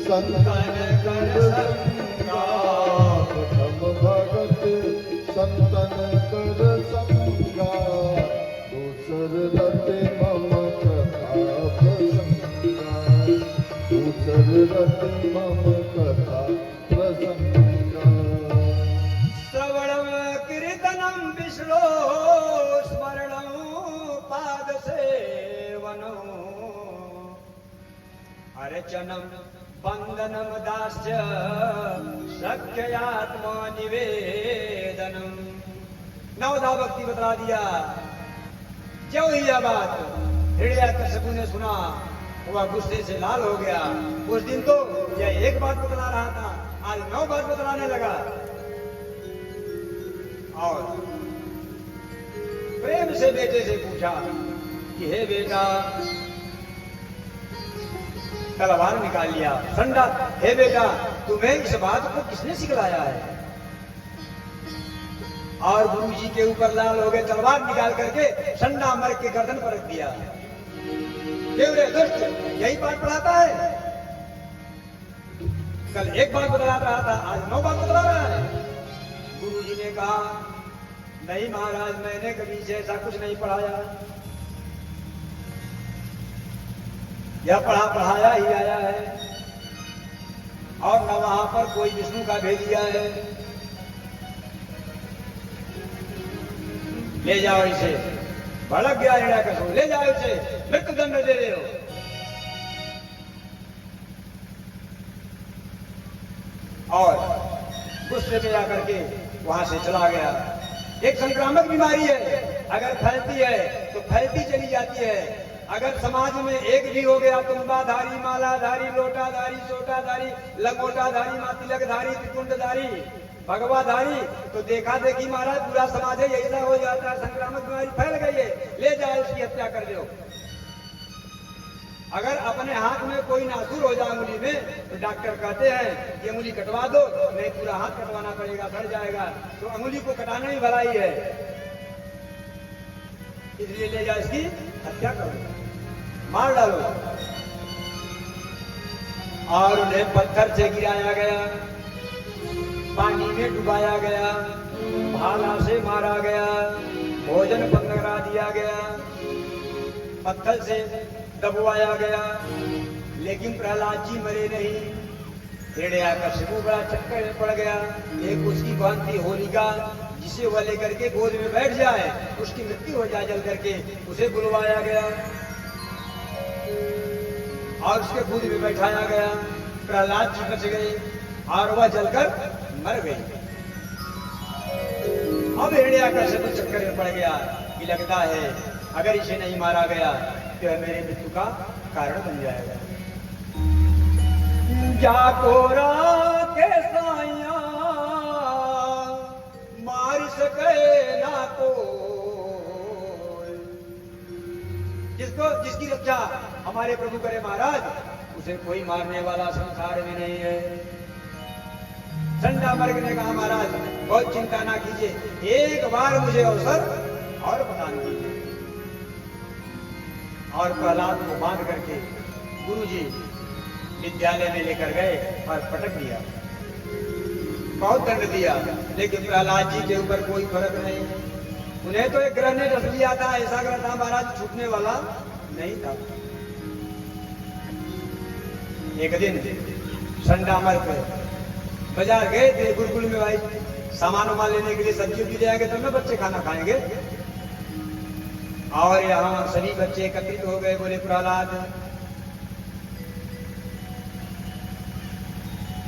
संतन कर संगा, प्रथम भगत संतन कर संगा, दूसर रति मम कथा प्रसंगा, दूसर रति मम कथा प्रसंगा। श्रवणम कीर्तनम विष्णु स्मरणम पाद सेवनम अर्चनम बंदनम दास्य सख्यात्मा निवेदनम। नवधा भक्ति बता दिया। जो ही यह बात हिरण्यकश्यपु ने सुना वह गुस्से से लाल हो गया। उस दिन तो यह एक बात बतला रहा था, आज 9 बात बतलाने लगा। और प्रेम से बेटे से पूछा कि हे बेटा, तलवार निकाल लिया संडा, हे बेटा तुम्हें इस बात को किसने सिखलाया है? और गुरु जी के ऊपर लाल हो गए, तलवार निकाल करके संडा मर के गर्दन पर रख दिया। देवरे दुष्ट, यही बात पढ़ाता है? कल एक बात बतला रहा था, आज 9 बात बतला रहा है। गुरु जी ने कहा, नहीं महाराज, मैंने कभी से ऐसा कुछ नहीं पढ़ाया, यह पढ़ाया ही आया है और न वहां पर कोई विष्णु का भेज दिया है। ले जाओ इसे। भड़क गया हिरण्यकश्यप, ले जाओ इसे, मृत्यु दंड दे रहे हो। और गुस्से में आकर के वहां से चला गया। एक संक्रामक बीमारी है, अगर फैलती है तो फैलती चली जाती है। अगर समाज में एक भी हो गया, तुम्बाधारी, मालाधारी, लोटाधारी, सोटाधारी, लंगोटाधारी, मातिलकधारी, त्रिकुंडधारी, भगवाधारी, तो देखा देखी महाराज पूरा समाज है ऐसा हो जाता है। संक्रामक बीमारी फैल गई है, ले जाओ उसकी हत्या कर दो। अगर अपने हाथ में कोई नासूर हो जाए अंगुली में, तो डॉक्टर कहते हैं कि अंगुली कटवा दो, नहीं पूरा हाथ कटवाना पड़ेगा, सड़ जाएगा। तो अंगुली को कटाना ही भलाई है, इसलिए ले जाओ इसकी हत्या करो, मार डालो। और उन्हें पत्थर से गिराया गया, पानी में डुबाया गया, भाला से मारा गया, भोजन बंद करा दिया गया, पत्थर से दबवाया गया। लेकिन प्रहलाद जी मरे नहीं। हिरण्यकश्यपु बड़ा चक्कर में पड़ गया। एक उसकी बहन थी होलिका, जिसे वह लेकर के गोद में बैठ जाए, उसकी मृत्यु हो जाए जल करके, उसे बुलवाया गया और उसके गोद में बैठाया गया। प्रहलाद जी बच गए और वह जलकर मर गई। अब हिरण्यकश्यपु चक्कर में पड़ गया कि लगता है अगर इसे नहीं मारा गया तो मेरे मृत्यु का कारण बन जाएगा। जाको राखे साइया जिसकी रक्षा हमारे प्रभु करे महाराज, उसे कोई मारने वाला संसार में नहीं है। संडा मर्ग ने कहा महाराज बहुत चिंता ना कीजिए, एक बार मुझे अवसर और प्रदान कीजिए। और प्रहलाद को बांध करके गुरुजी विद्यालय में लेकर गए और पटक दिया, बहुत दंड दिया, लेकिन प्रहलाद जी के ऊपर कोई फर्क नहीं। उन्हें तो एक ग्रह ने डस लिया था, ऐसा ग्रह था महाराज छूटने वाला नहीं था। एक दिन संडा मर्ग बाजार गए थे गुरुकुल में, भाई सामान वामान लेने के लिए सब्जी भी ले आएंगे तब में बच्चे खाना खाएंगे। और यहाँ सभी बच्चे एकत्रित हो गए, बोले प्रहलाद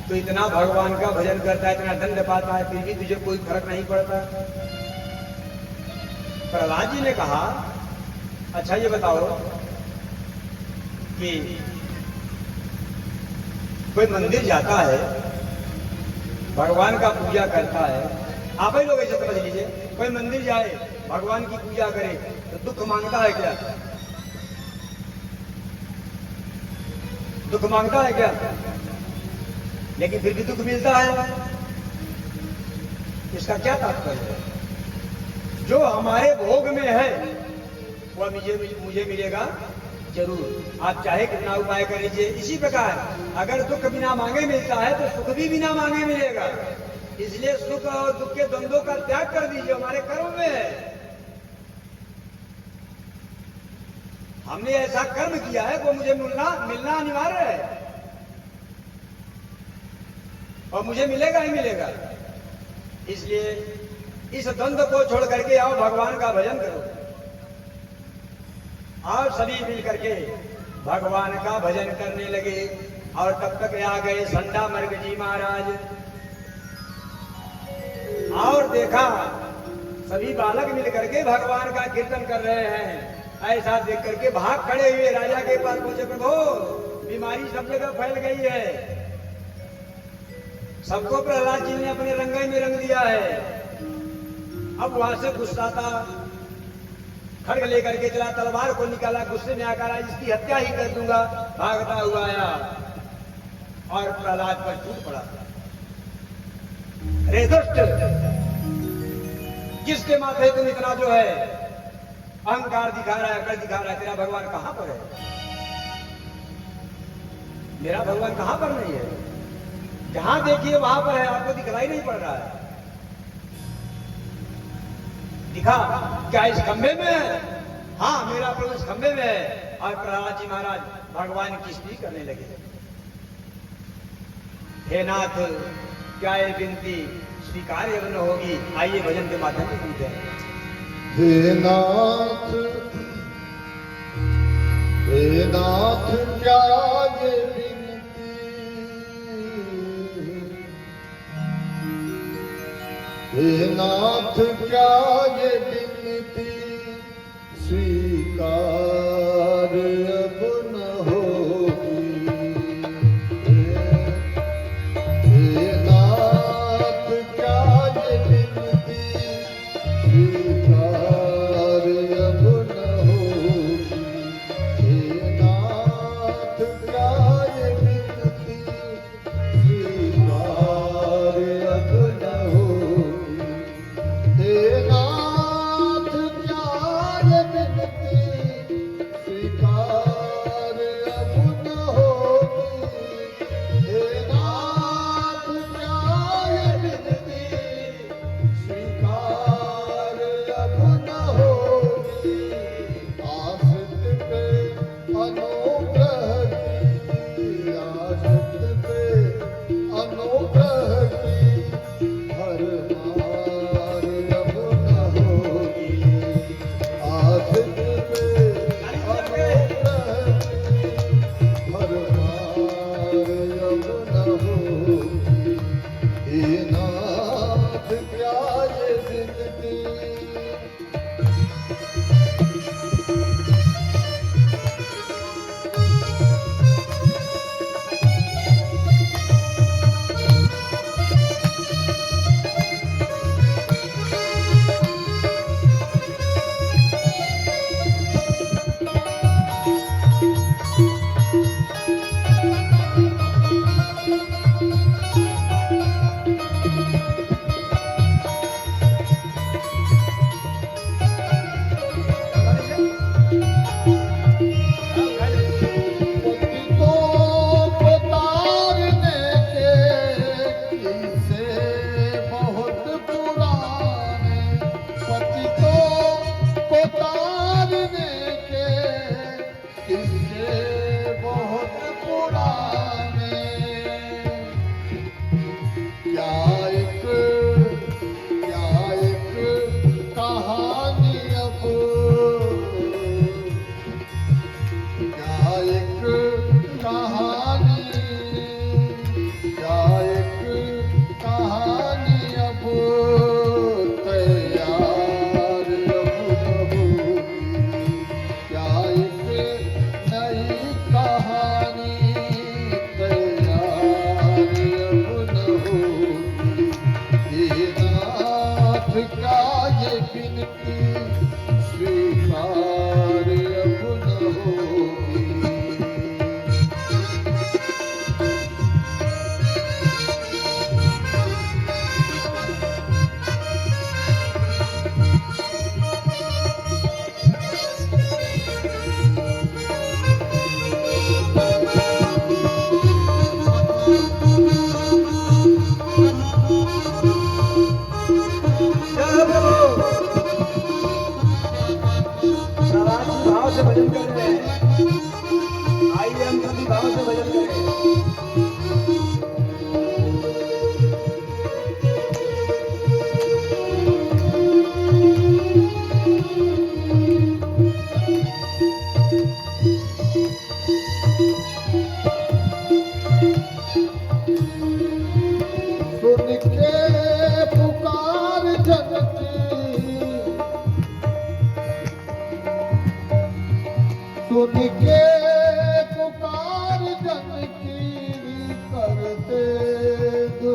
तो इतना भगवान का भजन करता है, इतना दंड पाता है, फिर भी तुझे कोई फर्क नहीं पड़ता। प्रहलाद जी ने कहा अच्छा ये बताओ कि कोई मंदिर जाता है, भगवान का पूजा करता है, आप ही लोग ऐसे समझ लीजिए, कोई मंदिर जाए भगवान की पूजा करे तो दुख मांगता है क्या? दुख मांगता है क्या? लेकिन फिर भी दुख मिलता है, इसका क्या तात्पर्य है? जो हमारे भोग में है वह मुझे मिलेगा जरूर, आप चाहे कितना उपाय कर लीजिए। इसी प्रकार अगर दुख बिना मांगे मिलता है तो सुख भी बिना मांगे मिलेगा। इसलिए सुख और दुख के द्वंद्वों का त्याग कर दीजिए, हमारे कर्म में है। हमने ऐसा कर्म किया है वो मुझे मिलना अनिवार्य है और मुझे मिलेगा ही मिलेगा। इसलिए इस द्वंद्व को छोड़ करके आओ भगवान का भजन करो। और सभी मिल करके भगवान का भजन करने लगे। और तब तक आ गए संडा मर्ग जी महाराज। और देखा सभी बालक मिल करके भगवान का कीर्तन कर रहे हैं। ऐसा देख करके भाग खड़े हुए राजा के पास पहुंचे, प्रभु बीमारी सब जगह फैल गई है, सबको प्रहलाद जी ने अपने रंगाई में रंग दिया है। अब वहां से गुस्सा था, खड़ग लेकर के चला, तलवार को निकाला, गुस्से में आकर इसकी हत्या ही कर दूंगा, भागता हुआ आया और प्रहलाद पर टूट पड़ा। रे दुष्ट, किसके माथे तुम इतना जो है अहंकार दिखा रहा है, अकड़ दिखा रहा है? तेरा भगवान कहां पर है? मेरा भगवान कहां पर नहीं है? जहां देखिए वहां पर है, आपको दिखलाई नहीं पड़ रहा है? दिखा क्या इस खंबे में है? हाँ मेरा प्रभु इस खंबे में है। और प्रहलाद जी महाराज भगवान की स्तुति करने लगे। हे नाथ, क्या ये विनती स्वीकार्य न होगी? आइए भजन के माध्यम से पूछते हैं। हे नाथ, हे नाथ, क्या ये विनती, हे नाथ क्या ये विनती स्वीकार अब न होगी। हे नाथ क्या ये विनती स्वीकार अब न होगी। हे नाथ क्या ये विनती स्वीकार अब न होगी। हे नाथ क्या ये विनती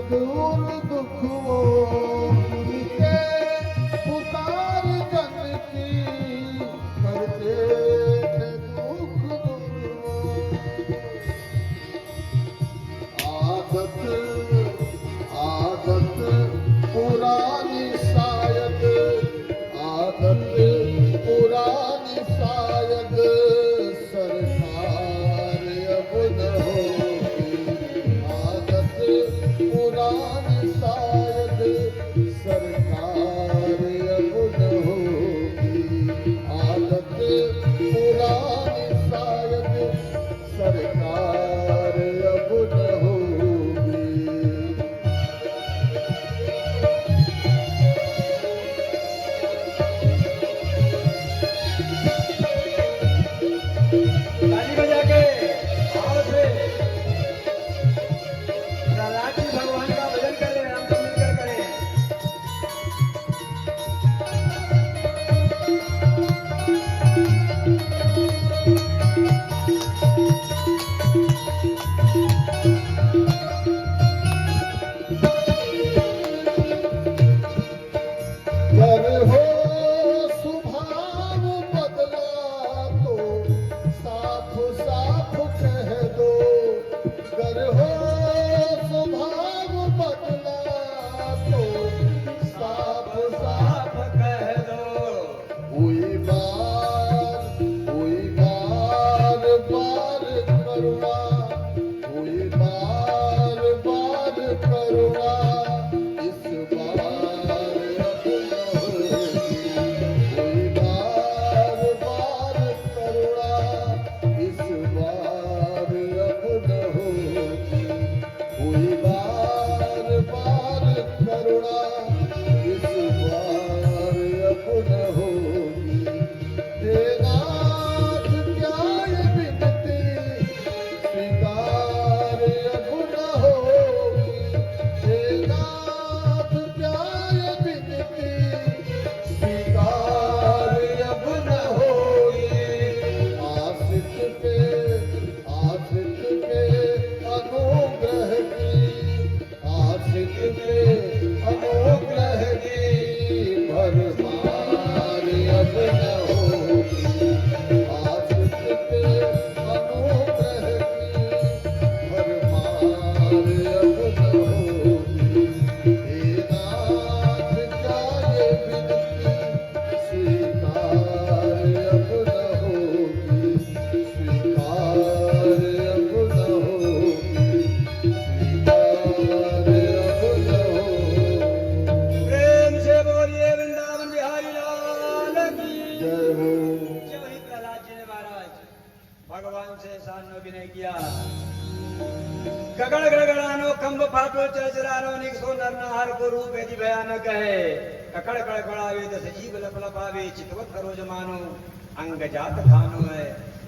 दूर दुखों के पुकार जन की करते थे दुख दूर। आदत पुरानी शायद, आदत पुरानी शायद सरकार अब न होगी। आदत पुरानी शायद सरकार अब न होगी। आदत पुरानी शायद सरकार अब न होगी। ताली बजा के और से प्रहलाद जी भगवान का भजन करें, हम सब मिलकर करें। गर हो स्वभाव बदला तो साफ साफ कह दो। गर हो स्वभाव बदला तो साफ साफ आप कह दो। हुई बार बार करुणा, हुई बार करुणा इस बार अब न होगी। हुई बार करुणा इस बार अब न होगी। हुई बार करुणा इस बार अब न होगी। हे नाथ क्या ये विनती स्वीकार अब न होगी। हे नाथ क्या ये विनती स्वीकार अब न होगी। आश्रित पे अनुग्रह की, आश्रित पे अनुग्रह की भरमार अब न होगी। आश्रित पे अनुग्रह की भरमार अब न होगी। हे नाथ क्या ये विनती स्वीकार अब न होगी। स्वीकार अब न होगी। स्वीकार अब न होगी। प्रेम से बोलिए वृंदावन बिहारी लाल की जय हो। जय। वही प्रहलाद जी ने महाराज भगवान से सान्नो विनय किया। गगड़ गड़गड़ानो कंब फाटो चरचरानो निकसो नरनाहार को रूप यदि भयानक है। ककड़ कड़कड़ावे दस जीव लपलपावे चितवत करो जमानो अंग जात खानो है।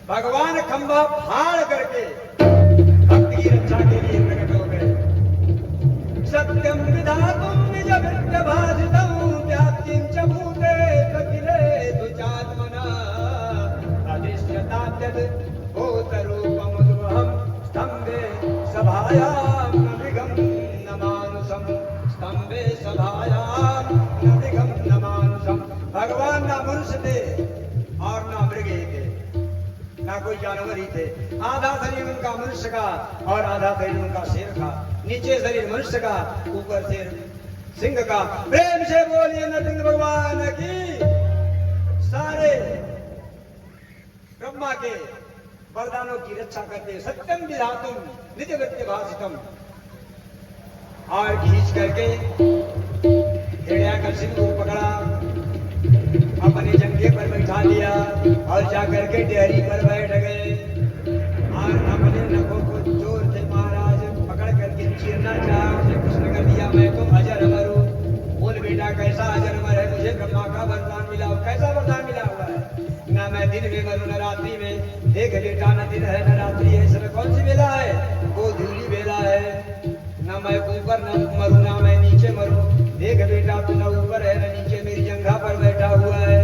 भगवान खंभा फाड़ करके भक्त की रक्षा के लिए प्रकट हो गए। सत्यम विधातुम निज वित्त भासितम् व्याप्तिं च भूते प्रकिले तुजात्मना अदृश्यताद्यद् भूतरूपमुद्वहम् स्तम्भे सभायां न मृगं न मानुषम्। स्तम्भे सभायां न मृगं न मानुषम्। भगवान ना मनुष्य थे और ना मृग ही थे, ना कोई जानवर ही थे। आधा शरीर उनका मनुष्य का और आधा शरीर उनका शेर का। नीचे शरीर मनुष्य का, ऊपर शेर सिंह का। प्रेम से बोलिए नरसिंह भगवान की। सारे ब्रह्मा के वरदानों की रक्षा करते सत्यम विधातुम नित्य वृत्ति भाषितम। और खींच करके हिरण्याकर्षण को पकड़ा, अपने जंघे पर बैठा लिया और जाकर के डेयरी पर बैठ गए। और अपने नखों को जोर से महाराज पकड़ करके चीरना चाहा। उसे प्रश्न कर दिया, मैं तो अजर अमर हूँ, बोल बेटा कैसा अजर अमर है? मुझे ब्रह्मा का वरदान मिला। कैसा वरदान मिला हुआ है? ना मैं दिन में मरूं न रात्रि में। देख बेटा न दिन है न रात्रि है, इसमें कौन सी बेला है? वो धूली बेला है। न मैं ऊपर न मरूं ना मैं नीचे मरूं। देख बेटा तू न ऊपर है न नीचे, मेरी जंघा पर बैठा हुआ है।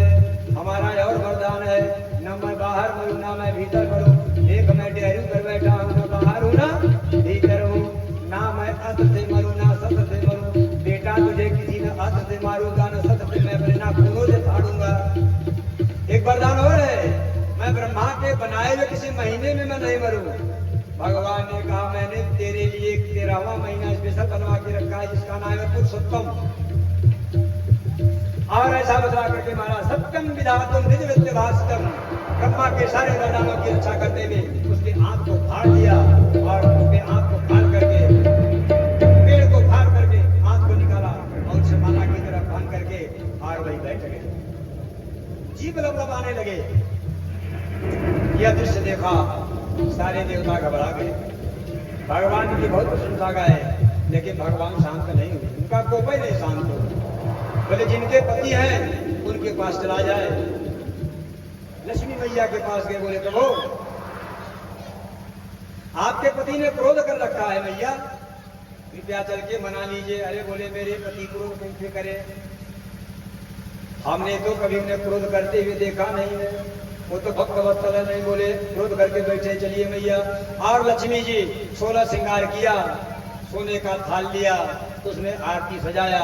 हमारा और वरदान है, न मैं बाहर मरूं ना मैं भीतर मरूं। देख मैं डेयरी पर बैठा हूँ, न बाहर हूँ ना भीतर हूँ। ना मैं अस्त्र से मरूं ना के बनाए हुए किसी महीने में मैं नहीं मरूं। भगवान ने कहा मैंने तेरे लिए 13वां महीना स्पेशल बनवा के रखा है जिसका नाम है पुरुषोत्तम। और ऐसा बता करके महाराज सत्यम विधातुम निज विद्य भास्कर, ब्रह्मा के सारे वरदानों की रक्षा करते हुए उसके आंख को फाड़ दिया और उसके आंख को फाड़ करके पेड़ को फाड़ करके आंख को निकाला और उसे माला की तरफ बांध करके और वही बैठ गए। जीव लबलबाने लगे। यह दृश्य देखा सारे देवता घबरा गए। भगवान की बहुत प्रशंसा गाए, लेकिन भगवान शांत नहीं हुए। उनका कोप ही नहीं शांत हो। बोले जिनके पति हैं उनके पास चला जाए। लक्ष्मी मैया के पास गए, बोले प्रभु आपके पति ने क्रोध कर रखा है मैया, कृपया चल के मना लीजिए। अरे बोले मेरे पति क्रोध कैसे करे, हमने तो कभी उन्हें क्रोध करते हुए देखा नहीं है, वो तो भक्त वत्सल है। नहीं बोले क्रोध करके बैठे, चलिए मैया। और लक्ष्मी जी 16 श्रृंगार किया, सोने का थाल लिया, उसमें आरती सजाया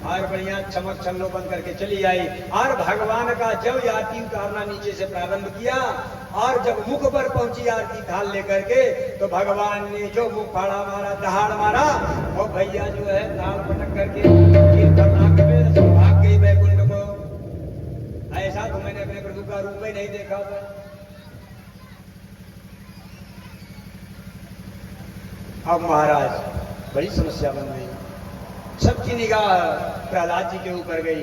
और बढ़िया चमक छल्लो बंद करके चली आई। और भगवान का जब आरती उतारना नीचे से प्रारंभ किया और जब मुख पर पहुंची आरती थाल लेकर के, तो भगवान ने जो मुख फाड़ा मारा, दहाड़ मारा, और भैया जो है थाल पटक करके भाग गई वैकुंठ को। ऐसा तो मैंने अपने प्रभु का रूप ही नहीं देखा था। अब महाराज बड़ी समस्या बन गई। सबकी निगाह प्रहलाद जी के ऊपर गई।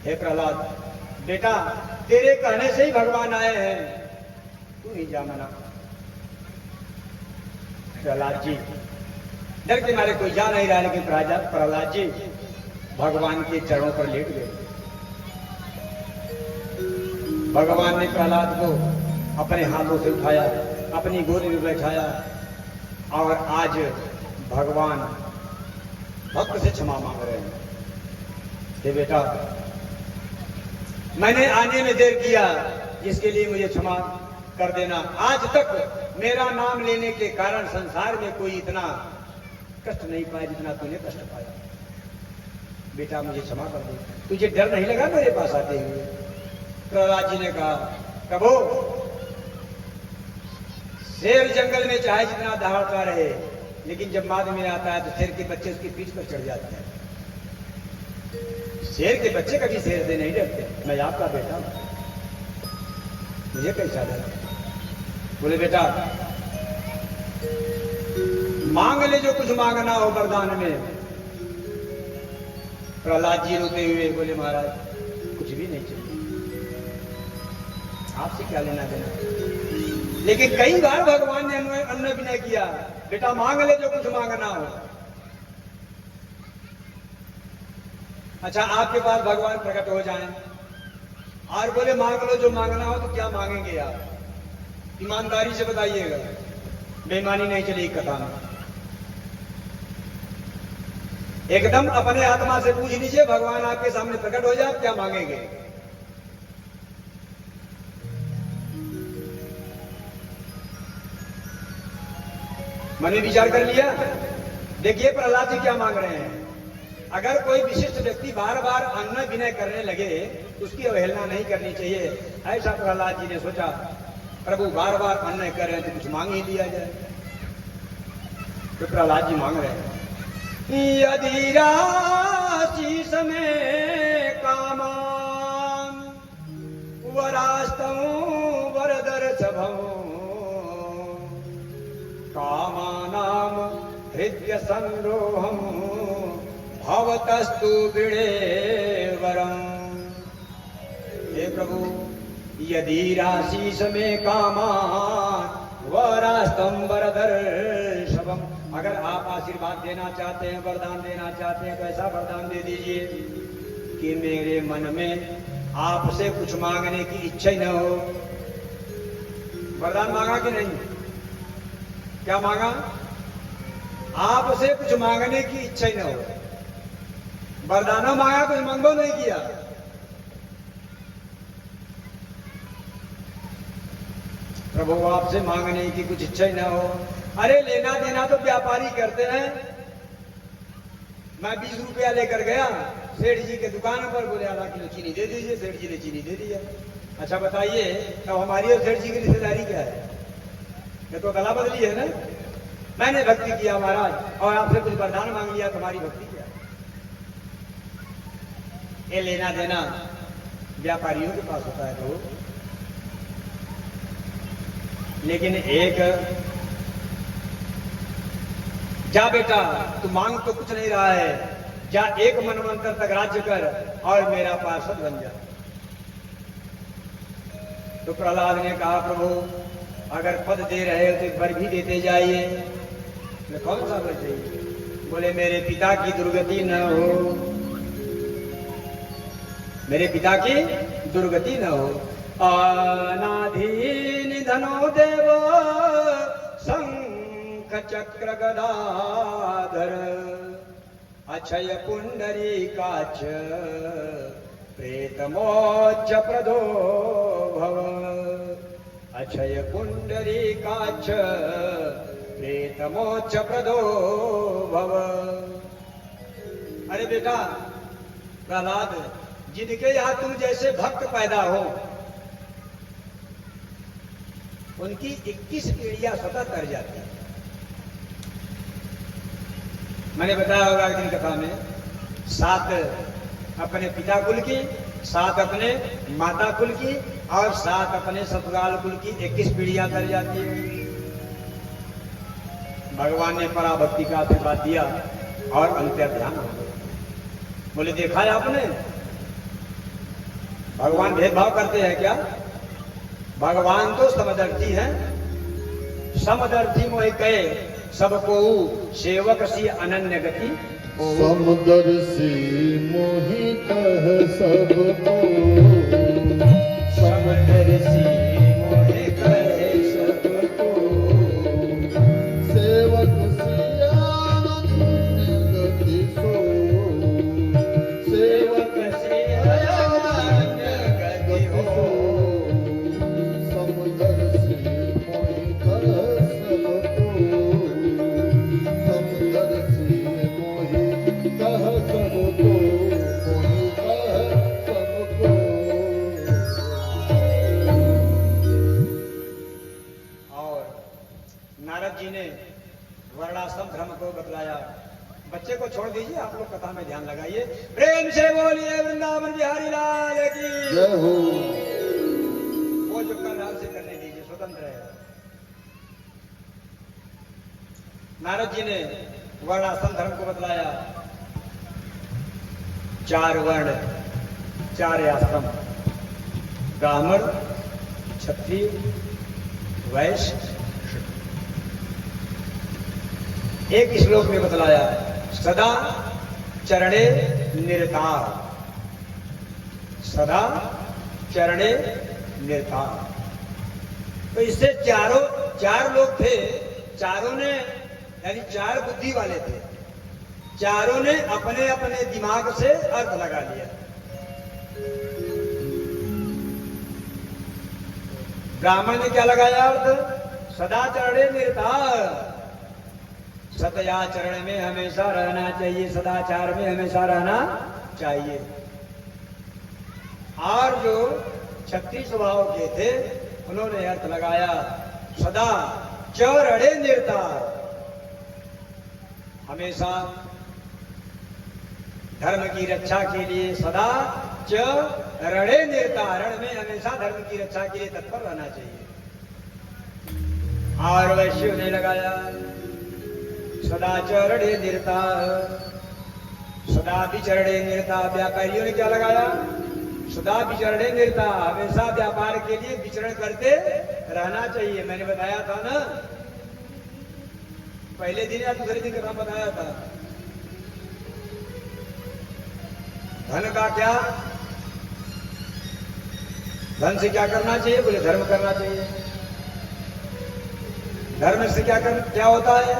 हे प्रहलाद बेटा, तेरे कहने से ही भगवान आए हैं, तू ही जा मना। प्रहलाद जी डर के मारे कोई जा नहीं रहा, लेकिन प्रहलाद जी भगवान के चरणों पर लेट गए। भगवान ने प्रहलाद को अपने हाथों से उठाया, अपनी गोद में बैठाया और आज भगवान भक्त से क्षमा मांग रहे हैं। हे बेटा, मैंने आने में देर किया, इसके लिए मुझे क्षमा कर देना। आज तक मेरा नाम लेने के कारण संसार में कोई इतना कष्ट नहीं पाया जितना तूने कष्ट पाया। बेटा मुझे क्षमा कर दे। तुझे डर नहीं लगा मेरे पास आते हुए? प्रहलाद जी ने कहा प्रभु, शेर जंगल में चाहे जितना दहाड़ता रहे, लेकिन जब बाद में आता है तो शेर के बच्चे उसकी पीठ पर चढ़ जाते हैं। शेर के बच्चे कभी शेर से नहीं डरते। मैं आपका बेटा हूं, मुझे कैसा डर? बोले बेटा मांग ले जो कुछ मांगना हो वरदान में। प्रहलाद जी रोते हुए बोले महाराज कुछ भी नहीं चाहिए, आपसे क्या लेना देना। लेकिन कई बार भगवान ने अन्न विनय किया, बेटा मांग ले जो कुछ मांगना हो। अच्छा आपके पास भगवान प्रकट हो जाएं और बोले मांग लो जो मांगना हो, तो क्या मांगेंगे आप? ईमानदारी से बताइएगा, बेईमानी नहीं चलेगी कथा में। एकदम अपने आत्मा से पूछ लीजिए, भगवान आपके सामने प्रकट हो जाए, क्या मांगेंगे? मैंने विचार कर लिया। देखिए प्रहलाद जी क्या मांग रहे हैं। अगर कोई विशिष्ट व्यक्ति बार बार अन्न विनय करने लगे तो उसकी अवहेलना नहीं करनी चाहिए। ऐसा प्रहलाद जी ने सोचा, प्रभु बार बार अन्न कर रहे हैं तो कुछ मांग ही लिया जाए। तो प्रहलाद जी मांग रहे हैं, यदि राशि समय कामान वरास्तम वरदर्शभम कामानाम हृदय संरोहम भवतस्तु बिड़े वरम। हे प्रभु, यदि राशि समय कामान वरास्तम वरदर्शभम, अगर आप आशीर्वाद देना चाहते हैं, वरदान देना चाहते हैं, तो ऐसा वरदान दे दीजिए कि मेरे मन में आपसे कुछ मांगने की इच्छा ही न हो। वरदान मांगा कि नहीं? क्या मांगा? आपसे कुछ मांगने की इच्छा ही न हो। वरदानों मांगा, कुछ मंगो नहीं किया। प्रभु आपसे मांगने की कुछ इच्छा ही ना हो। अरे लेना देना तो व्यापारी करते हैं। मैं 20 रुपया लेकर गया सेठ जी के दुकान पर, बोले आधा किलो चीनी दे दीजिए। सेठ जी ने चीनी दे दिया। अच्छा बताइए, तो हमारी और सेठ जी की रिश्तेदारी क्या है? ये तो गला बदली है ना। मैंने भक्ति किया महाराज और आपसे कुछ वरदान मांग लिया, तुम्हारी भक्ति क्या है? ये लेना देना व्यापारियों के पास होता है तो। लेकिन एक जा बेटा, तू मांग तो कुछ नहीं रहा है, जा एक मनवंतर तक राज्य कर और मेरा पार्षद बन जा। तो प्रहलाद ने कहा, प्रभु अगर पद दे रहे हो तो एक वर भी देते जाइए। कौन सा वर चाहिए? बोले मेरे पिता की दुर्गति न हो, मेरे पिता की दुर्गति न हो। अनाधि निधनो देवो शंख चक्र गदाधर अक्षय पुंडरीकाक्ष प्रेतमोच्च प्रदो भव। अक्षय पुंडरीकाक्ष प्रेतमोच्च प्रदो भव। अरे बेटा प्रहलाद, जिनके यहां तुम जैसे भक्त पैदा हो उनकी 21 पीढ़ियां स्वतः तर जाती है। मैंने बताया होगा एक दिन कथा में, 7 अपने पिता कुल की, 7 अपने माता कुल की और 7 अपने ससुराल कुल की 21 पीढ़ियां तर जाती है। भगवान ने पराभक्ति का आशीर्वाद दिया और अंतर ध्यान हो गया। बोले देखा है आपने, भगवान भेदभाव करते हैं क्या? भगवान तो समदर्थी हैं। समदर्थी मोहि कहे सबको सेवक सी अनन्य गति। समदर्शी मोहि कह सबको, समदर्शी मोहि कहे सबको, सेवक सिया गति सो, सेवक सी अनन्य गति हो। समदर्शी मोहि कह सबको, समदर्शी मोहि कह सबको, मोहि कह सबको। और नारद जी ने वर्णाश्रम धर्म को बतलाया। बच्चे को छोड़ दीजिए, आप लोग कथा में ध्यान लगाइए। प्रेम से बोलिए वृंदावन बिहारी लाल की जय हो। वो जो कर रहा उसे करने दीजिए, स्वतंत्र है। नारद जी ने वर्णाश्रम धर्म को बतलाया। 4 वर्ण 4 आश्रम, ब्राह्मण क्षत्रिय वैश्य। एक श्लोक में बतलाया, सदा चरणे निरतार, सदा चरणे निरतार। तो इससे 4 लोग थे, चारों ने यानी 4 बुद्धि वाले थे, चारों ने अपने अपने दिमाग से अर्थ लगा लिया। ब्राह्मण ने क्या लगाया अर्थ? सदा चरणे निरतार, सत्याचरण में हमेशा रहना चाहिए, सदाचार में हमेशा रहना चाहिए। और जो क्षत्रिय स्वभाव के थे उन्होंने अर्थ लगाया सदा चरणे निरतार, हमेशा धर्म की रक्षा के लिए सदा चरणे निरतार, रण में हमेशा धर्म की रक्षा के लिए तत्पर रहना चाहिए। और वैश्यों ने लगाया सदा चरणे निरतार, सदा विचरणे निरतार। व्यापारियों ने क्या लगाया? सदा विचरणे निरतार, हमेशा व्यापार के लिए विचरण करते रहना चाहिए। मैंने बताया था ना, पहले दिन या दूसरे दिन का बताया था। धन का क्या, धन से क्या करना चाहिए? बोले धर्म करना चाहिए। धर्म से क्या होता है?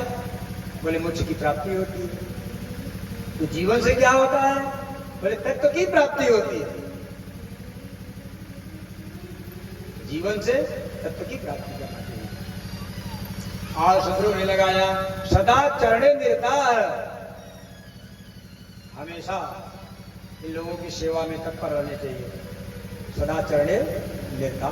बोले मोक्ष की प्राप्ति होती है। तो जीवन से क्या होता है? बोले तत्व की प्राप्ति होती है। जीवन से तत्व की प्राप्ति करना चाहिए। और शत्रु ने लगाया सदा चरणे निरतार, हमेशा इन लोगों की सेवा में तत्पर रहने चाहिए। सदाचरणे लेता।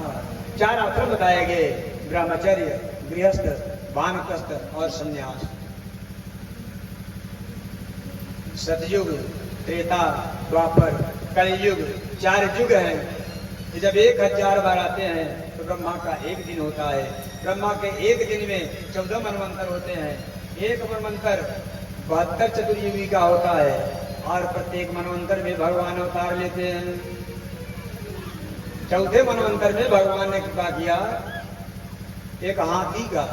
4 आश्रम बताए गए, ब्रह्मचर्य, गृहस्थ, वानप्रस्थ और संन्यास। सतयुग, त्रेता, द्वापर, कलयुग, 4 युग हैं। जब 1000 बार आते हैं तो ब्रह्मा का 1 दिन होता है। ब्रह्मा के 1 दिन में 14 मनवंतर होते हैं। एक मनवंतर 72 चतुर्युगी का होता है और प्रत्येक मनवंतर में भगवान अवतार लेते हैं। चौथे मनवंतर में भगवान ने कृपा किया एक हाथी का।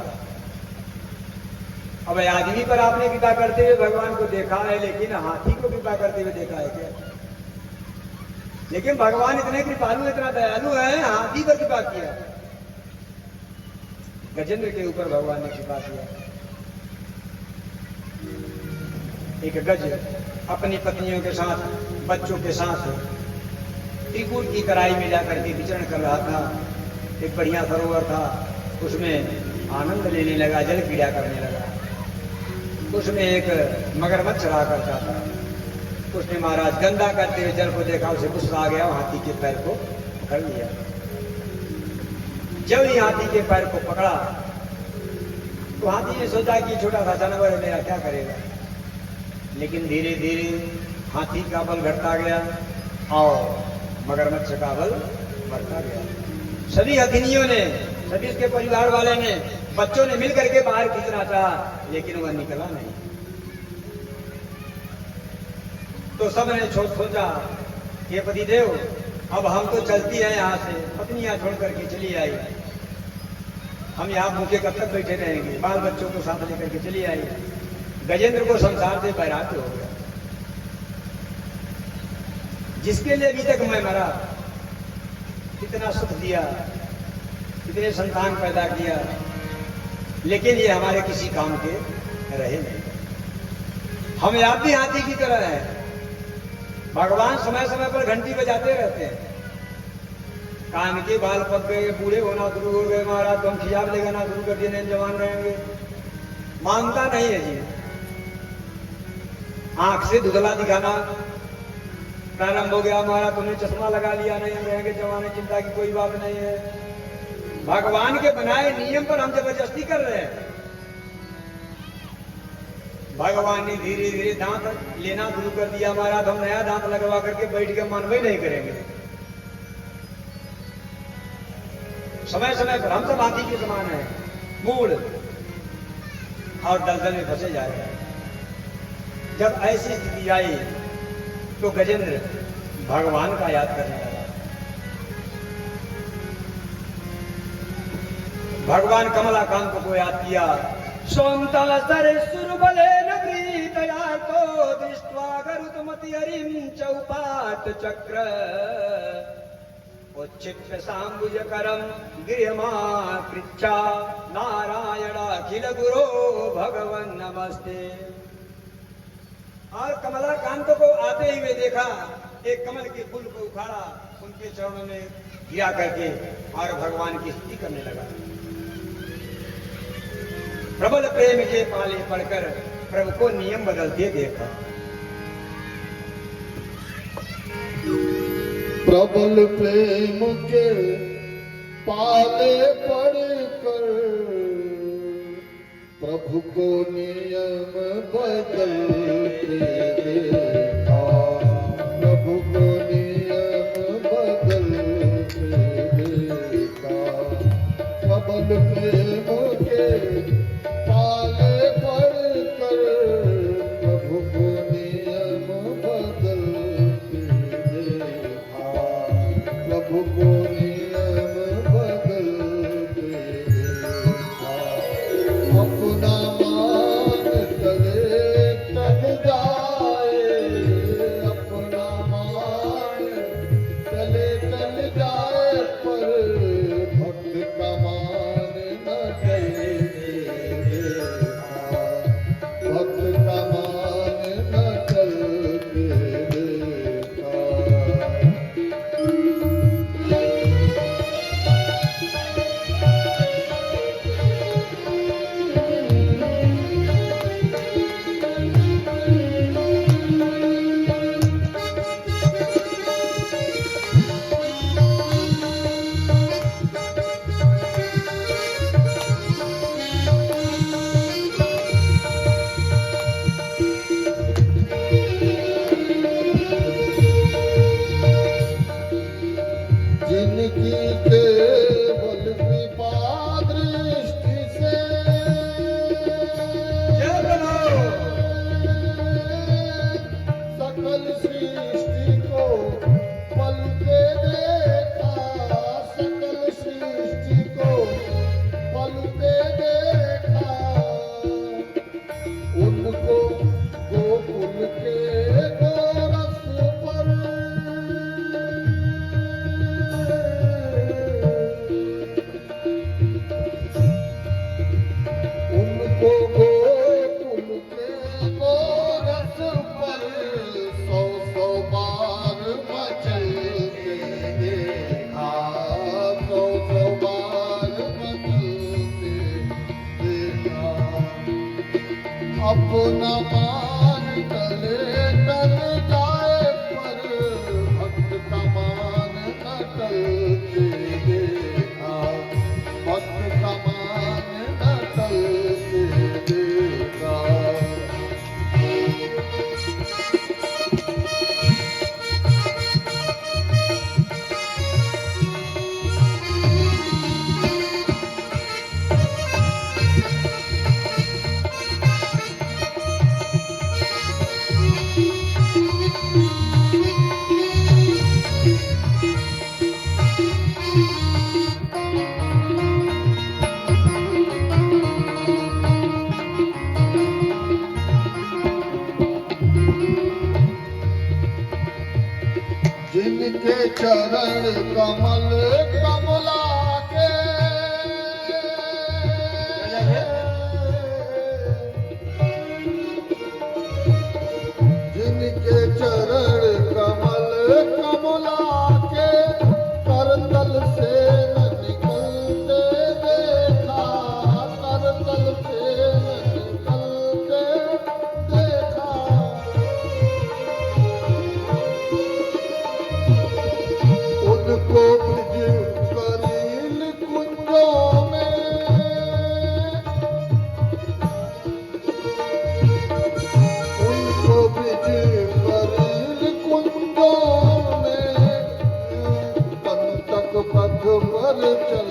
अब आदमी पर आपने कृपा करते हुए भगवान को देखा है, लेकिन हाथी को कृपा करते हुए देखा है क्या? लेकिन भगवान इतने कृपालु, इतना दयालु है, हाथी पर कृपा किया। गजेंद्र के ऊपर भगवान ने कृपा किया। एक गज अपनी पत्नियों के साथ, बच्चों के साथ त्रिकूट की तराई में जाकर के विचरण कर रहा था। एक बढ़िया सरोवर था, उसमें आनंद लेने लगा, जल क्रीड़ा करने लगा। उसमें एक मगरमच्छ रहा करता था। उसने महाराज गंदा करते हुए जल को देखा, उसे गुस्सा आ गया, हाथी के पैर को पकड़ लिया। जब ही हाथी के पैर को पकड़ा तो हाथी ने सोचा कि छोटा सा जानवर है, मेरा क्या करेगा। लेकिन धीरे धीरे हाथी का बल घटता गया और मगरमच्छ का बल बढ़ता गया। सभी हथिनियों ने, सभी उसके परिवार वाले ने, बच्चों ने मिलकर के बाहर खींचना चाहा, लेकिन वह निकला नहीं। तो सबने सोचा ये पतिदेव, अब हम तो चलती हैं यहाँ से, पत्नियां छोड़ करके चली आई, हम यहाँ भूखे कब तक बैठे रहेंगे। बाल बच्चों को साथ लेकर के चली आई। गजेंद्र को संसार से बैराग्य हो गया। जिसके लिए अभी तक मैं मरा, कितना सुख दिया, कितने संतान पैदा किया, लेकिन ये हमारे किसी काम के रहे नहीं। हम आप भी हाथी की तरह हैं। भगवान समय समय पर घंटी बजाते रहते हैं। कान के बाल पक गए, बूढ़े होना शुरू हो गए, महाराज तो हम खिजाब लगाना शुरू कर दिए, जवान रहेंगे। मानता नहीं है जी। आंख से धुंधला दिखाना प्रारंभ हो गया, महाराज तुमने चश्मा लगा लिया, नहीं हम रहेंगे जवान, चिंता की कोई बात नहीं है। भगवान के बनाए नियम पर हम जबरदस्ती कर रहे हैं। भगवान ने धीरे धीरे दांत लेना शुरू कर दिया, महाराज हम नया दांत लगवा करके बैठ के मानवे नहीं करेंगे। समय समय पर हम सब हाथी के समान है, मूड और दलदल में फंसे जा रहे हैं। जब ऐसी स्थिति आई तो गजेंद्र भगवान का याद करने लगा। भगवान कमलाकांत को याद किया। सोमतल सरेसुर बले नगरी तया तो दृष्ट्वा गरुतमति हरिम चौपात चक्र उच्छिप्य सांबुज करम गृहमाकृच्छा नारायणाखिल गुरो भगवन नमस्ते। और कमलाकांत को आते हुए देखा, एक कमल के फूल को उखाड़ा, उनके चरणों में गिरा करके और भगवान की स्तुति करने लगा। प्रबल प्रेम के पाले पड़कर प्रभु को नियम बदलते देखा। प्रबल प्रेम के पाले पड़कर प्रभु को नियम बदलते देखा। प्रभु को नियम बदलते देखा। प्रबल प्रेम के पाले पड़कर प्रभु को नियम बदलते देखा। प्रभु को नियम बदलते देखा। अपना मान करे तब जा अपना मान तले टल जाए पर भक्त का मान न टलते देखा, भक्त का मान न टलते देखा। जिनके चरण कमल कमला के, जिनके चरण कमल कमला के करतल से न निकलते देखा, करतल से न निकलते देखा। उनको ब्रज करील कुंजों में, उनको ब्रज करील कुंजों में, पंतक पथ पर चल